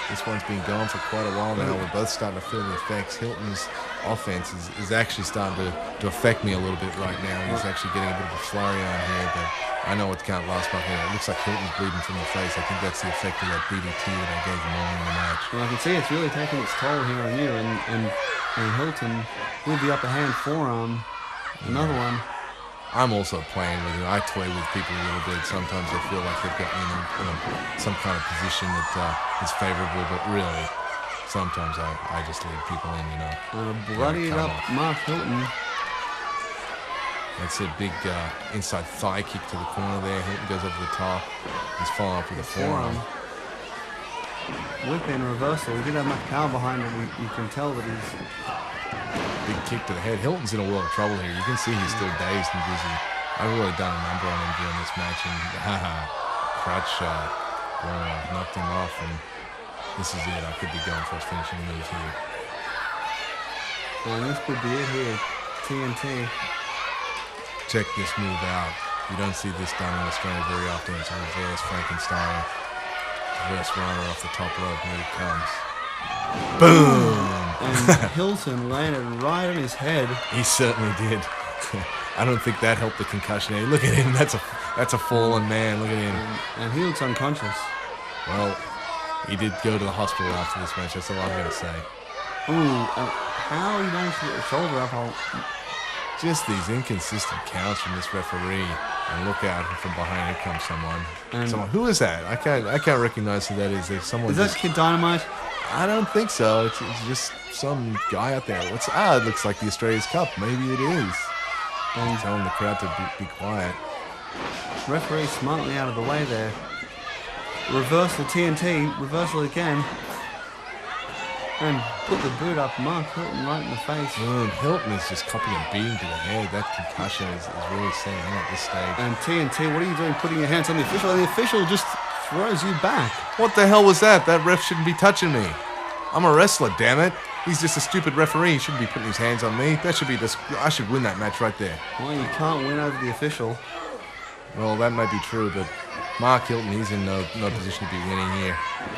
This one's been going for quite a while now. We're both starting to feel the effects. Hilton's offense is actually starting to affect me a little bit right now. He's actually getting a bit of a flurry on here, but I know it can't last much. It looks like Hilton's bleeding from the face. I think that's the effect of that DDT that I gave him earlier in the match. Well, I can see it's really taking its toll here on you, and Hilton with the upper hand forearm. Another one. I'm also playing with it. I toy with people a little bit. Sometimes I feel like they've got me in some kind of position that is favorable, but really, sometimes I just leave people in, Bloodied up Mark Hilton. That's a big inside thigh kick to the corner there. Hilton goes over the top. He's following up with a forearm. Whip in reversal. He didn't have much power behind him. You can tell that he's... Big kick to the head. Hilton's in a world of trouble here. You can see he's still dazed and dizzy. I've really done a number on him during this match, and crutch shot. Knocked him off, and this is it. I could be going for a finishing move here. And this could be it here. TNT. Check this move out. You don't see this done in Australia very often. It's a reverse Frankenstein. Reverse runner off the top rope. Here it comes. Boom! And Hilton landed right on his head. He certainly did. I don't think that helped the concussion. Hey, look at him. That's a fallen man. Look at him. And he looks unconscious. Well, he did go to the hospital after this match. That's all I'm going to say. Ooh, how he managed to get the shoulder up. Just these inconsistent counts from this referee. And look out, from behind here comes someone. Who is that? I can't recognize who that is. There's someone. Is that Kid Dynamite? I don't think so. It's just some guy out there. It looks like the Australia's Cup. Maybe it is. And telling the crowd to be quiet. Referee smartly out of the way there. Reversal TNT. Reversal again. And put the boot up Mark Hilton right in the face. Hilton is just copying a beating to the head. That concussion is really setting in at this stage. And TNT, what are you doing putting your hands on the official? And the official just throws you back. What the hell was that? That ref shouldn't be touching me. I'm a wrestler, damn it. He's just a stupid referee. He shouldn't be putting his hands on me. That should be I should win that match right there. Well, you can't win over the official. Well, that might be true, but Mark Hilton, he's in no position to be winning here.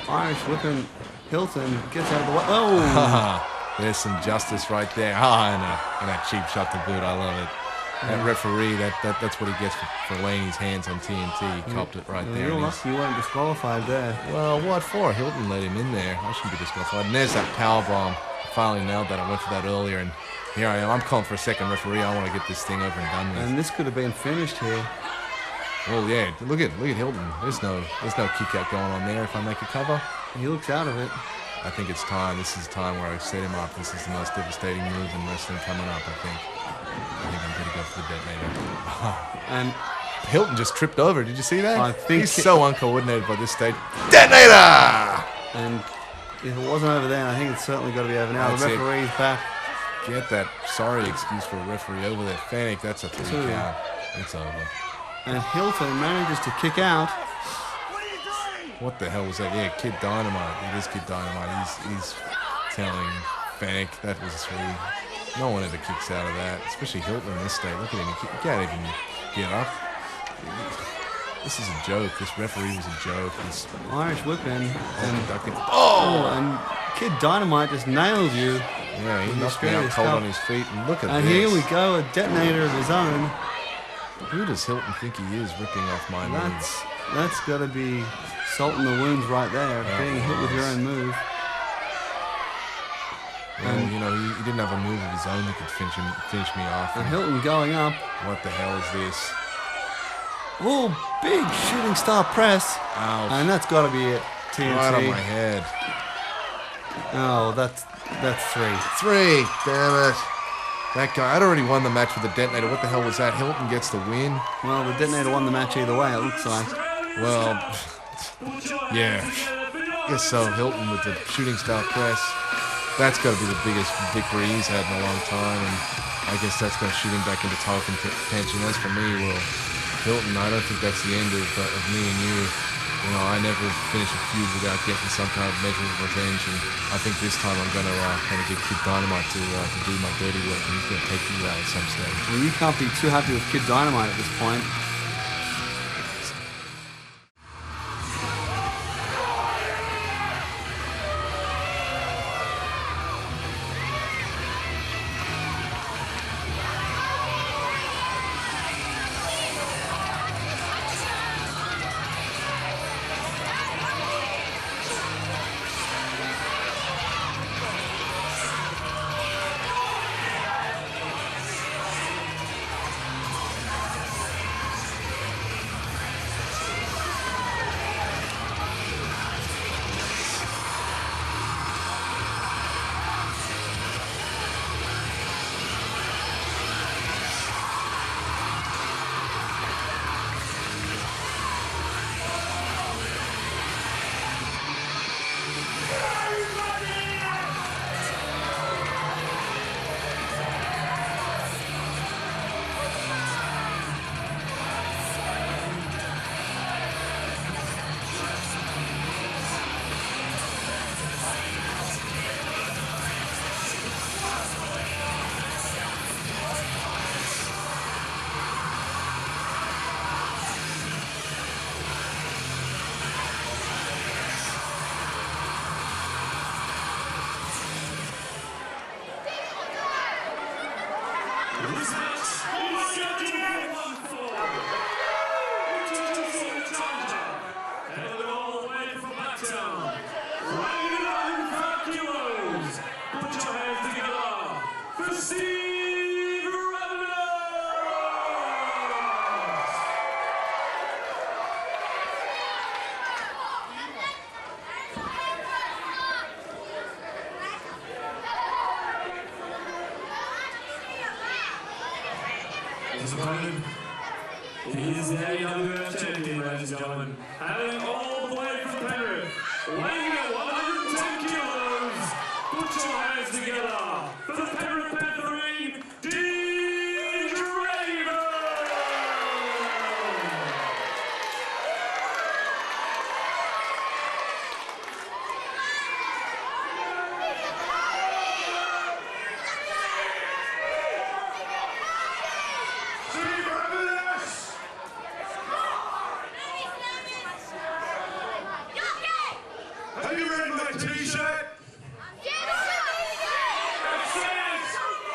Irish whipping. Hilton gets out of the way. Oh! There's some justice right there. And a cheap shot to boot. I love it. That referee, that's what he gets for laying his hands on TNT. He copped it right there. You're lucky you weren't disqualified there. Well, what for? Hilton let him in there. I shouldn't be disqualified. And there's that power bomb. I finally nailed that. I went for that earlier, and here I am. I'm calling for a second referee. I want to get this thing over and done with. And this could have been finished here. Well, yeah. Look at Hilton. There's no kick out going on there. If I make a cover, He looks out of it. I think it's time. This is time where I set him up. This is the most devastating move in wrestling coming up. I think I'm going to go for the detonator. And Hilton just tripped over. Did you see that? I think he's so uncoordinated by this stage. Detonator! And if it wasn't over there, I think it's certainly got to be over now. That's The referee's back. Get that sorry excuse for a referee over there. Fennec, that's a 3 count. It's over. And Hilton manages to kick out. What the hell was that? Yeah, Kid Dynamite. It is Kid Dynamite. He's telling Fennec that was 3. No one ever kicks out of that, especially Hilton in this state. Look at him. He can't even get up. This is a joke. This referee was a joke. This Irish whipping. and Kid Dynamite just nailed you. Yeah, he knocked me out cold on his feet. And look at this. And here we go, a detonator of his own. Who does Hilton think he is ripping off my moves? That's got to be salt in the wounds right there, being hit with your own move. Well, you know, he didn't have a move of his own that could finish me off. And Hilton going up. What the hell is this? Oh, big shooting star press. Ouch. And that's got to be it. TNT. Right on my head. Oh, that's 3. 3. Damn it. That guy, I'd already won the match with the detonator. What the hell was that? Hilton gets the win. Well, the detonator won the match either way, it looks like. Well, yeah. Guess so. Hilton with the shooting star press. That's got to be the biggest victory he's had in a long time, and I guess that's going to shoot him back into title contention. As for me, well, Hilton, I don't think that's the end of me and you. You know, I never finish a feud without getting some kind of measure of revenge, and I think this time I'm going to get Kid Dynamite to do my dirty work, and he's going to take you out at some stage. Well, you can't be too happy with Kid Dynamite at this point. This match is scheduled for and all the way from Blacktown, weighing 105 kilos. Put your hands together for Steve Ravenous. This opponent is the AWF champion, ladies and gentlemen, hailing all the way from Penrith, weighing at 110 kilos. Put your hands together for the Penrith Pantherine, Draven. Have you read my t-shirt? It says,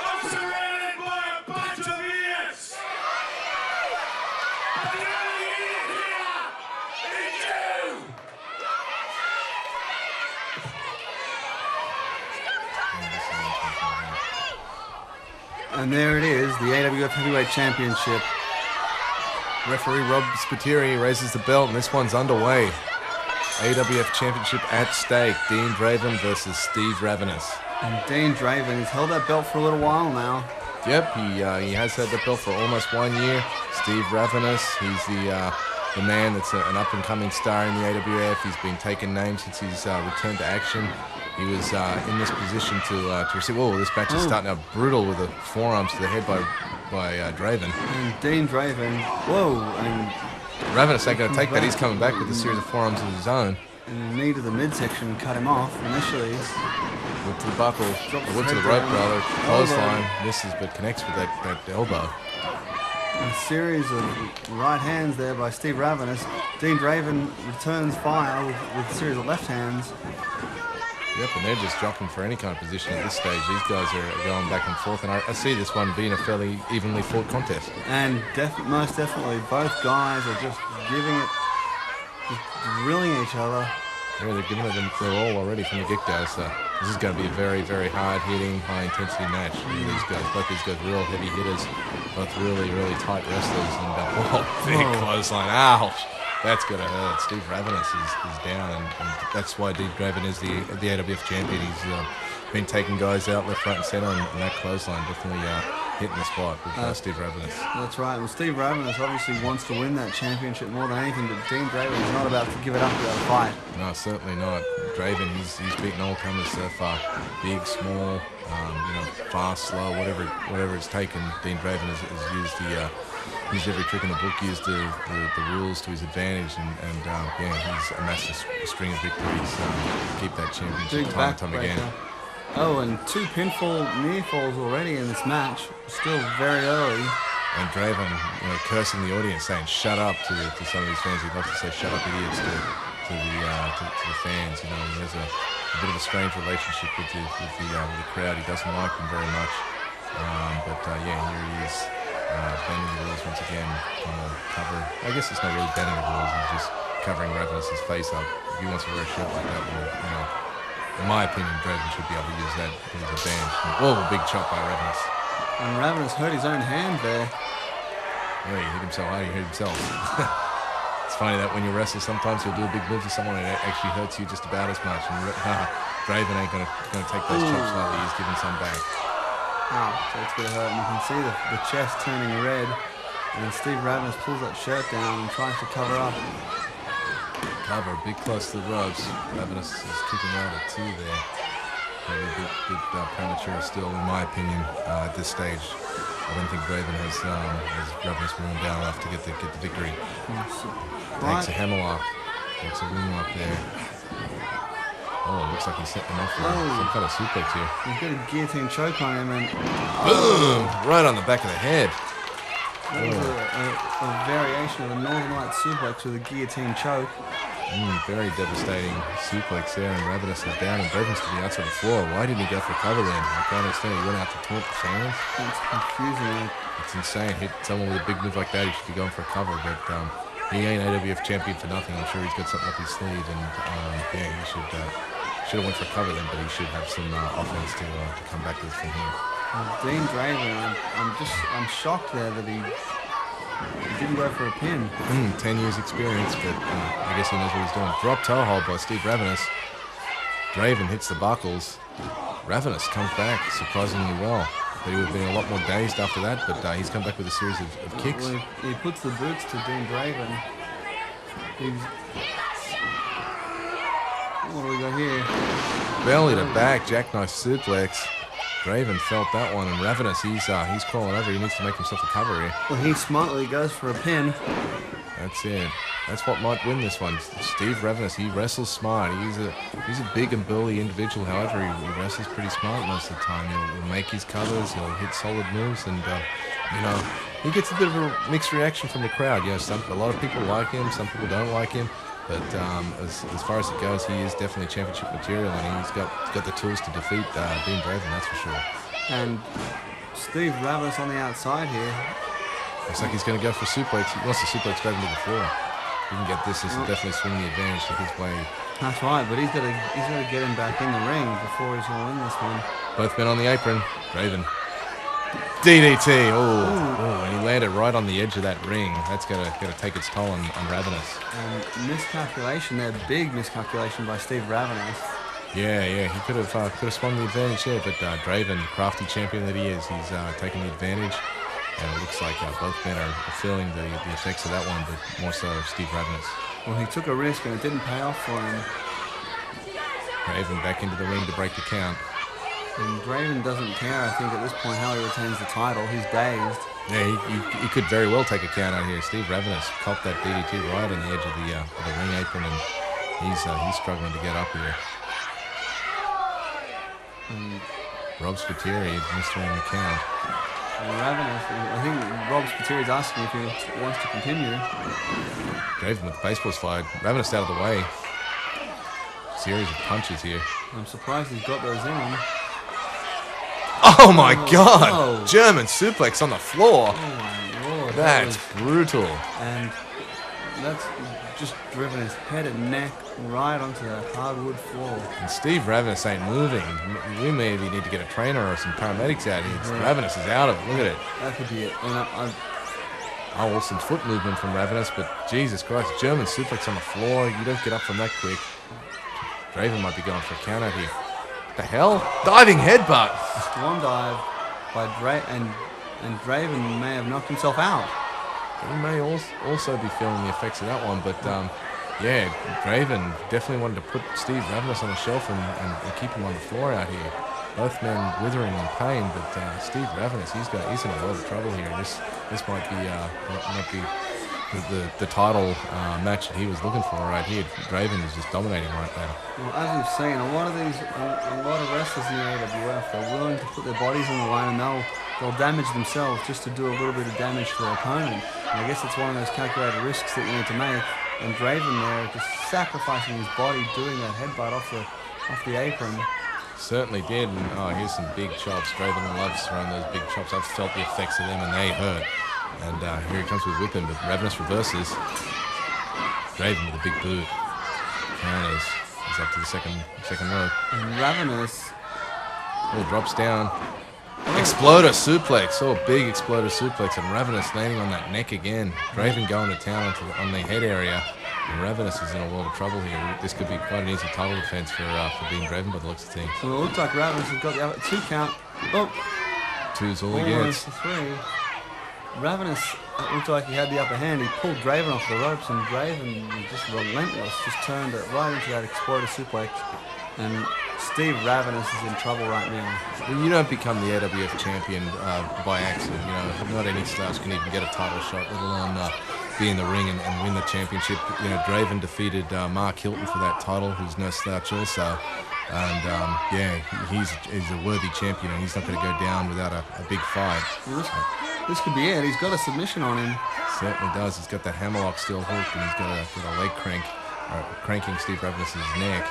I'm surrounded by a bunch of idiots. But the only idiot here is you. And there it is, the AWF Heavyweight Championship. Referee Rob Spiteri raises the belt, and this one's underway. AWF Championship at stake. Dean Draven versus Steve Ravenous. And Dean Draven, he's held that belt for a little while now. Yep, he has had that belt for almost 1 year. Steve Ravenous, he's the man that's an up-and-coming star in the AWF. He's been taking names since he's returned to action. He was in this position to receive. Oh, this match is starting out brutal with the forearms to the head by Draven. And Dean Draven, whoa, and Ravenous ain't going to take that. He's coming back with a series of forearms of his own. and the knee to the midsection cut him off initially. Whip to the buckle, whip to the rope, rather. Clothesline misses, but connects with that elbow. A series of right hands there by Steve Ravenous. Dean Draven returns fire with a series of left hands. Yep, and they're just dropping for any kind of position at this stage. These guys are going back and forth, and I see this one being a fairly evenly fought contest. And most definitely, both guys are just giving it, just drilling each other. Yeah, they're giving it their all already from the get-go, so this is going to be a very, very hard-hitting, high-intensity match. Look at these guys, both these guys real heavy hitters, both really, really tight wrestlers, and big clothesline, ouch! That's going to hurt. Steve Ravenous is down, and that's why Dean Draven is the AWF champion. He's been taking guys out left, right, and centre, and that clothesline definitely hitting the spot with Steve Ravenous. That's right. Well, Steve Ravenous obviously wants to win that championship more than anything, but Dean Draven is not about to give it up without a fight. No, certainly not. Draven, he's beaten all comers so far. Big, small, fast, slow, whatever it's taken. Dean Draven has used every trick in the book, used the rules to his advantage, and he's amassed a string of victories to keep that championship time and time again. Oh, and 2 pinfall near falls already in this match. Still very early. And Draven, cursing the audience, saying "shut up" to some of these fans. He'd love to say "shut up, idiots" to the fans. He has a bit of a strange relationship with the crowd. He doesn't like them very much. Here he is. Bending the rules once again, trying to cover. I guess it's not really bending the rules, he's just covering Ravenous's face up. If he wants to wear a shirt like that, well, in my opinion, Draven should be able to use that as a band. Oh, a big chop by Ravenous. And Ravenous hurt his own hand there. Yeah, he hit himself hard, he hurt himself. It's funny that when you wrestle, sometimes you'll do a big move to someone and it actually hurts you just about as much. And Draven ain't gonna take those chops lightly, he's giving some back. Oh, so it's going to hurt. And you can see the chest turning red. And Steve Ravenous pulls that shirt down and tries to cover up. Cover, big close to the ropes. Ravenous is kicking out at 2 there. Maybe a bit premature still, in my opinion, at this stage. I don't think Draven has Ravenous worn down enough to get the victory. Takes a hammerlock. Takes a wing lock there. Oh, it looks like he's setting him up for some kind of suplex here. He's got a guillotine choke on him and... Boom! Right on the back of the head. That was a variation of a Northern Light suplex with a guillotine choke. Very devastating suplex there, and Ravenous is down, and Draven's to the outside of the floor. Why didn't he go for cover then? I can't understand. He went out to taunt the fans. It's confusing. It's insane. Hit someone with a big move like that, he should be going for a cover, but he ain't AWF champion for nothing. I'm sure he's got something up his sleeve, and he should have went for cover then, but he should have some offense to come back with from here. Dean Draven, I'm shocked there that he didn't go for a pin. 10 years experience, but I guess he knows what he's doing. Drop toe hold by Steve Ravenous. Draven hits the buckles. Ravenous comes back surprisingly well. But he would have been a lot more dazed after that, but he's come back with a series of kicks. Well, he puts the boots to Dean Draven. What do we got here? Belly to back, jackknife suplex. Draven felt that one, and Ravenous, he's crawling over. He needs to make himself a cover here. Well, he smartly goes for a pin. That's it. That's what might win this one. Steve Ravenous, he wrestles smart. He's a big and burly individual. However, he wrestles pretty smart most of the time. He'll make his covers. He'll hit solid moves, and he gets a bit of a mixed reaction from the crowd. A lot of people like him. Some people don't like him. But as far as it goes, he is definitely championship material, and he's got the tools to defeat Dean Draven, that's for sure. And Steve Ravenous on the outside here. Looks like he's going to go for suplex. He wants to suplex Draven to the floor. If he can get this will definitely swing the advantage to his way. That's right, but he's got to get him back in the ring before he's going to win this one. Both men on the apron. Draven. DDT. Oh, and he landed right on the edge of that ring. That's gonna take its toll on Ravenous. And miscalculation there, big miscalculation by Steve Ravenous. Yeah, he could have swung the advantage there, but Draven, crafty champion that he is, he's taking the advantage, and it looks like both men are feeling the effects of that one, but more so Steve Ravenous. Well, he took a risk and it didn't pay off for him. Draven back into the ring to break the count. And Draven doesn't care, I think, at this point how he retains the title. He's dazed. Yeah, he could very well take a count out here. Steve Ravenous copped that DDT right on the edge of the ring apron, and he's struggling to get up here. And Rob Spiteri mistering the count. Ravenous, I think Rob Spiteri is asking if he wants to continue. Draven with the baseball slide. Ravenous out of the way. Series of punches here. I'm surprised he's got those in. Oh my God! Oh. German suplex on the floor. Oh my Lord. That's brutal. And that's just driven his head and neck right onto the hardwood floor. And Steve Ravenous ain't moving. We maybe need to get a trainer or some paramedics out here. Yeah. Ravenous is out of it. Look at it. That could be it. And Oh, some foot movement from Ravenous, but Jesus Christ, German suplex on the floor. You don't get up from that quick. Draven might be going for a count out here. What the hell? Diving headbutt. Swan dive by Draven, and Draven may have knocked himself out. He may also be feeling the effects of that one, but yeah, Draven definitely wanted to put Steve Ravenous on the shelf and keep him on the floor out here. Both men withering in pain, but Steve Ravenous, he's in a world of trouble here. This might be the title match that he was looking for right here. Draven is just dominating right now. Well, as we've seen, a lot of wrestlers in the AWF, they're willing to put their bodies on the line, and they'll damage themselves just to do a little bit of damage to their opponent. And I guess it's one of those calculated risks that you need to make. And Draven there, just sacrificing his body, doing that headbutt off the apron. Certainly did, and here's some big chops. Draven loves throwing those big chops. I've felt the effects of them, and they hurt. And here he comes with whipping, but Ravenous reverses. Draven with a big boot. Counters. He's up to the second rope. And Ravenous drops down. Exploder suplex. Oh, big exploder suplex, and Ravenous landing on that neck again. Draven going to town on the head area. And Ravenous is in a world of trouble here. This could be quite an easy title defense for being Draven by the looks of things. So it looks like Ravenous has got the other 2 count. Oh, 2's all he almost gets. 3. Ravenous looked like he had the upper hand. He pulled Draven off the ropes, and Draven was just relentless. Just turned it right into that exploder suplex. And Steve Ravenous is in trouble right now. Well, you don't become the AWF champion by accident. You know, not any slouch can even get a title shot, let alone be in the ring and win the championship. You know, Draven defeated Mark Hilton for that title, who's no slouch also. And yeah, he's a worthy champion, and he's not going to go down without a big fight. Well, this could be it. He's got a submission on him. Certainly does. He's got that hammerlock still hooked, and he's got a leg crank, cranking Steve Ravenous' neck.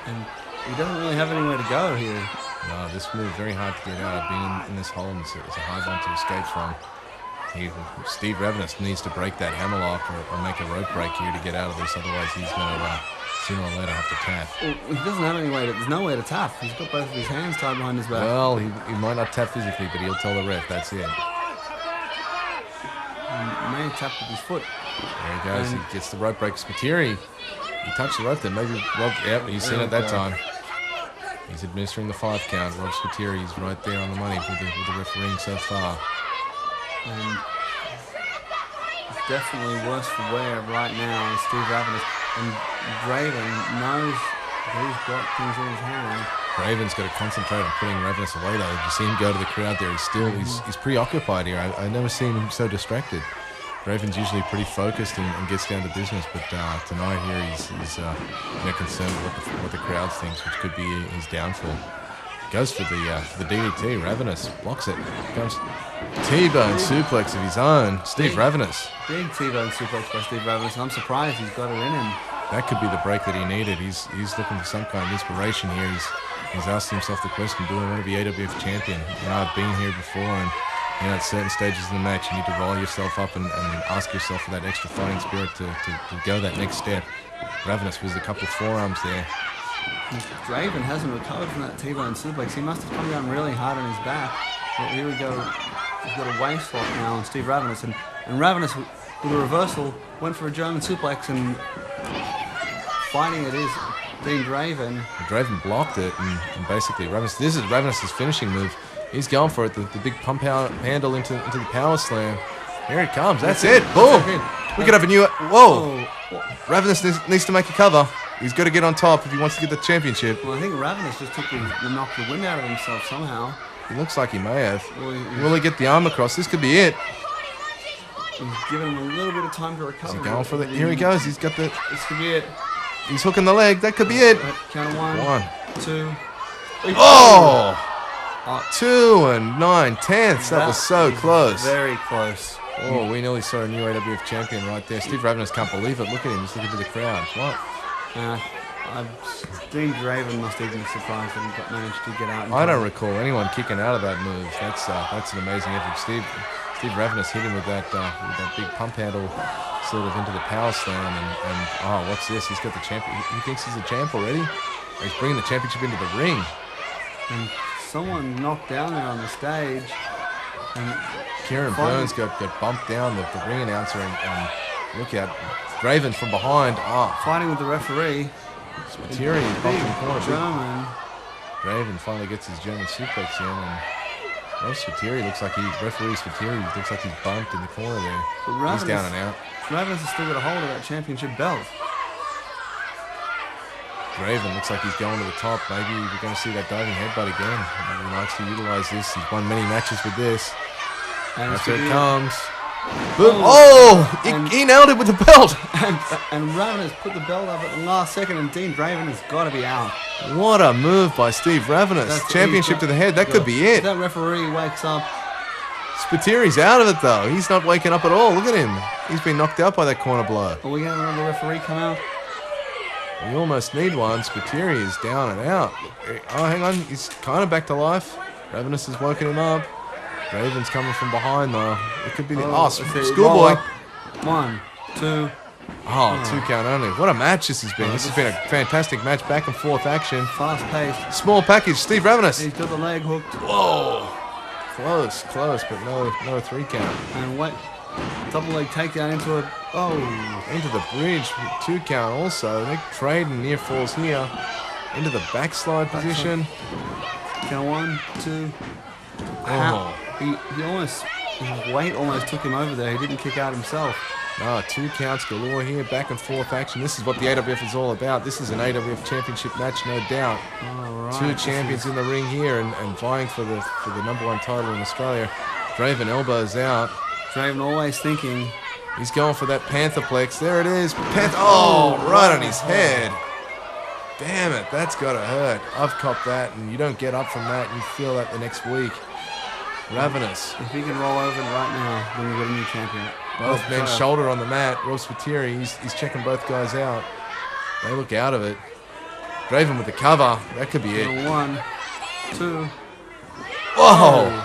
And he doesn't really have anywhere to go here. No, this move very hard to get out. Being in this hole, it's a hard one to escape from. Steve Ravenous needs to break that hammerlock or make a rope break here to get out of this. Otherwise, he's going to sooner or later have to tap. Well, he doesn't have any way. There's nowhere to tap. He's got both of his hands tied behind his back. Well, he might not tap physically, but he'll tell the ref. That's it. He may tap with his foot. There he goes. He gets the rope break. Spiteri. He touched the rope there. Maybe Rob. Yep, he's seen it that time. He's administering the 5 count. Rob Spiteri is right there on the money with the refereeing so far. And it's definitely worse for wear right now is Steve Ravenous. And Draven knows he's got things in his hand. Draven's got to concentrate on putting Ravenous away though. You see him go to the crowd there. He's preoccupied here. I've never seen him so distracted. Draven's usually pretty focused and gets down to business, but tonight here he's concerned with what the crowd thinks, which could be his downfall. Goes for the DDT. Ravenous blocks it. Comes T-bone suplex of his own. Steve Ravenous. Big T-bone suplex by Steve Ravenous. I'm surprised he's got it in him. That could be the break that he needed. He's looking for some kind of inspiration here. He's asked himself the question, do I want to be AWF champion? You know, I've been here before, and you know, at certain stages in the match, you need to roll yourself up and ask yourself for that extra fighting spirit to go that next step. Ravenous was a couple of forearms there. Draven hasn't recovered from that T-bone suplex. He must have come down really hard on his back. But here we go. He's got a waist lock now on Steve Ravenous, and Ravenous with a reversal went for a German suplex, and fighting it is Dean Draven. Draven blocked it, and basically Ravenous. This is Ravenous's finishing move. He's going for it. The big pump handle into the power slam. Here it comes. That's it. Boom. We could have a new. Whoa. Ravenous needs to make a cover. He's got to get on top if he wants to get the championship. Well, I think Ravenous just knocked the wind out of himself somehow. He looks like he may have. Well, Will he get the arm across? This could be it. He's given him a little bit of time to recover. Is he going for the? Here he goes. He's got the. This could be it. He's hooking the leg. That could be it. Count of 1, 2. Oh! 2 9/10. That was so close. Very close. Oh, we nearly saw a new AWF champion right there. Steve Ravenous can't believe it. Look at him. He's looking to the crowd. What? Dean Draven must even be surprised that he managed to get out. I don't recall anyone kicking out of that move. That's an amazing effort. Steve Ravenous hit him with that big pump handle sort of into the power slam. And oh, what's this? He's got the champion. He thinks he's a champ already. He's bringing the championship into the ring. And someone knocked down there on the stage. And Kieran Burns got bumped down, the ring announcer, and look at Draven from behind. Fighting with the referee. Spiteri bumped in the corner. German. Draven finally gets his German suplex in, and Spiteri looks like referee Spiteri looks like he's bumped in the corner there. He's down and out. Ravenous has still got a hold of that championship belt. Draven looks like he's going to the top. Maybe we're going to see that diving headbutt again. He likes to utilize this. He's won many matches with this. And after it comes. Boom. Oh! He nailed it with the belt. And Ravenous put the belt up at the last second, and Dean Draven has got to be out. What a move by Steve Ravenous. Championship to the head. That could be it. If that referee wakes up. Spiteri's out of it, though. He's not waking up at all. Look at him. He's been knocked out by that corner blow. Are we going to have another referee come out? We almost need one. Spiteri is down and out. Oh, hang on. He's kind of back to life. Ravenous is woken him up. Draven's coming from behind, though. It could be the... schoolboy. 1, 2. 2 count only. What a match this has been. This has been a fantastic match. Back and forth action. Fast paced. Small package. Steve Ravenous. He's got the leg hooked. Whoa. Close, but no 3 count. And wait. Double leg takedown into a... into the bridge. 2 count also. They're trading near falls here. Into the backslide position. Count 1, 2. He almost... His weight almost took him over there. He didn't kick out himself. 2 counts galore here. Back and forth action. This is what the AWF is all about. This is an AWF championship match, no doubt. Right. 2 champions in the ring here and vying for the #1 title in Australia. Draven elbows out. Draven always thinking. He's going for that Pantherplex. There it is. Right on his head. Damn it, that's got to hurt. I've copped that, and you don't get up from that. You feel that the next week. Ravenous. If he can roll over right now, then we've got a new champion. Both men shoulder on the mat. Rob Spiteri, he's checking both guys out. They look out of it. Draven with the cover. That could be it. 1, 2. Whoa!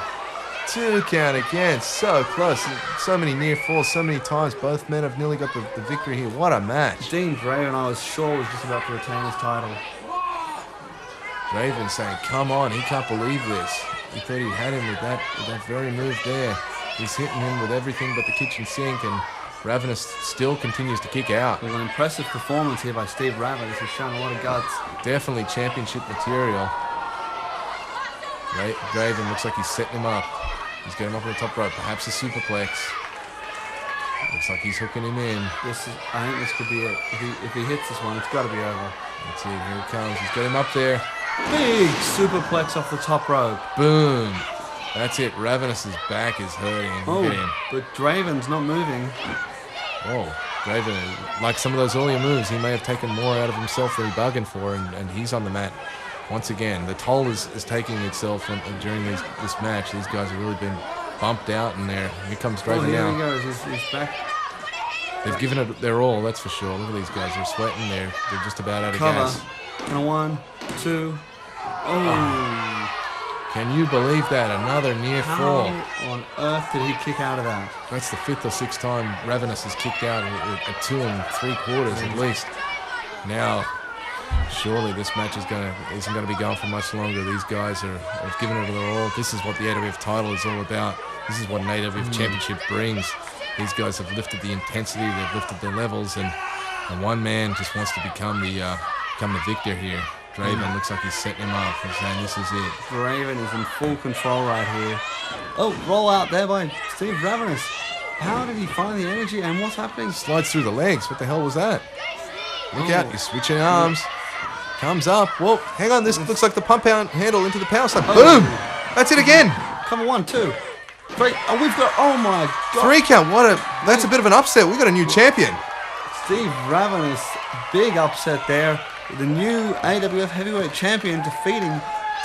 2 count again. So close. So many near falls. So many times. Both men have nearly got the victory here. What a match. Dean Draven, I was sure, was just about to retain his title. Draven saying, come on. He can't believe this. He thought he had him with that very move there. He's hitting him with everything but the kitchen sink, and Ravenous still continues to kick out. It was an impressive performance here by Steve Ravenous. He's shown a lot of guts. Definitely championship material. Draven looks like he's setting him up. He's got him up on the top rope, perhaps a superplex. Looks like he's hooking him in. I think this could be it. If he hits this one, it's got to be over. Let's see, here it comes. He's got him up there. Big superplex off the top rope. Boom. That's it. Ravenous's back is hurting. Look at him. But Draven's not moving. Oh, Draven, like some of those earlier moves, he may have taken more out of himself than he bargained for, and he's on the mat once again. The toll is taking itself during this match. These guys have really been bumped out in there. Here comes Draven Here now. he goes. He's back. They've given it their all, that's for sure. Look at these guys. They're sweating. They're just about out of gas. And 1, 2. Can you believe that? Another near fall. How on earth did he kick out of that? That's the 5th or 6th time Ravenous has kicked out at 2 3/4 at least. Now, surely this match isn't going to be going for much longer. These guys have given it their all. This is what the AWF title is all about. This is what an AWF championship brings. These guys have lifted the intensity, they've lifted their levels, and one man just wants to become the victor here. Draven looks like he's setting him up. He's saying this is it. Draven is in full control right here. Oh, roll out there by Steve Ravenous. How did he find the energy and what's happening? Slides through the legs. What the hell was that? Look out, he's switching arms. Comes up. Whoa, hang on. This looks like the pump out handle into the power slide. Boom! That's it again. Come on, 1, 2, 3. Oh, we've got, oh my God. 3 count. That's a bit of an upset. We've got a new champion. Steve Ravenous, big upset there. The new AWF heavyweight champion defeating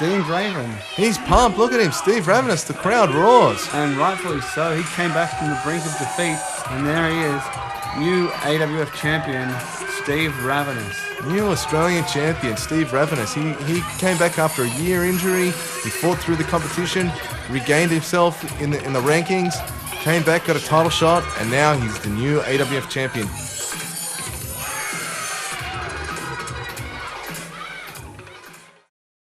Dean Draven. He's pumped. Look at him. Steve Ravenous. The crowd roars. And rightfully so. He came back from the brink of defeat, and there he is. New AWF champion, Steve Ravenous. New Australian champion, Steve Ravenous. He came back after a year injury. He fought through the competition, regained himself in the rankings, came back, got a title shot, and now he's the new AWF champion.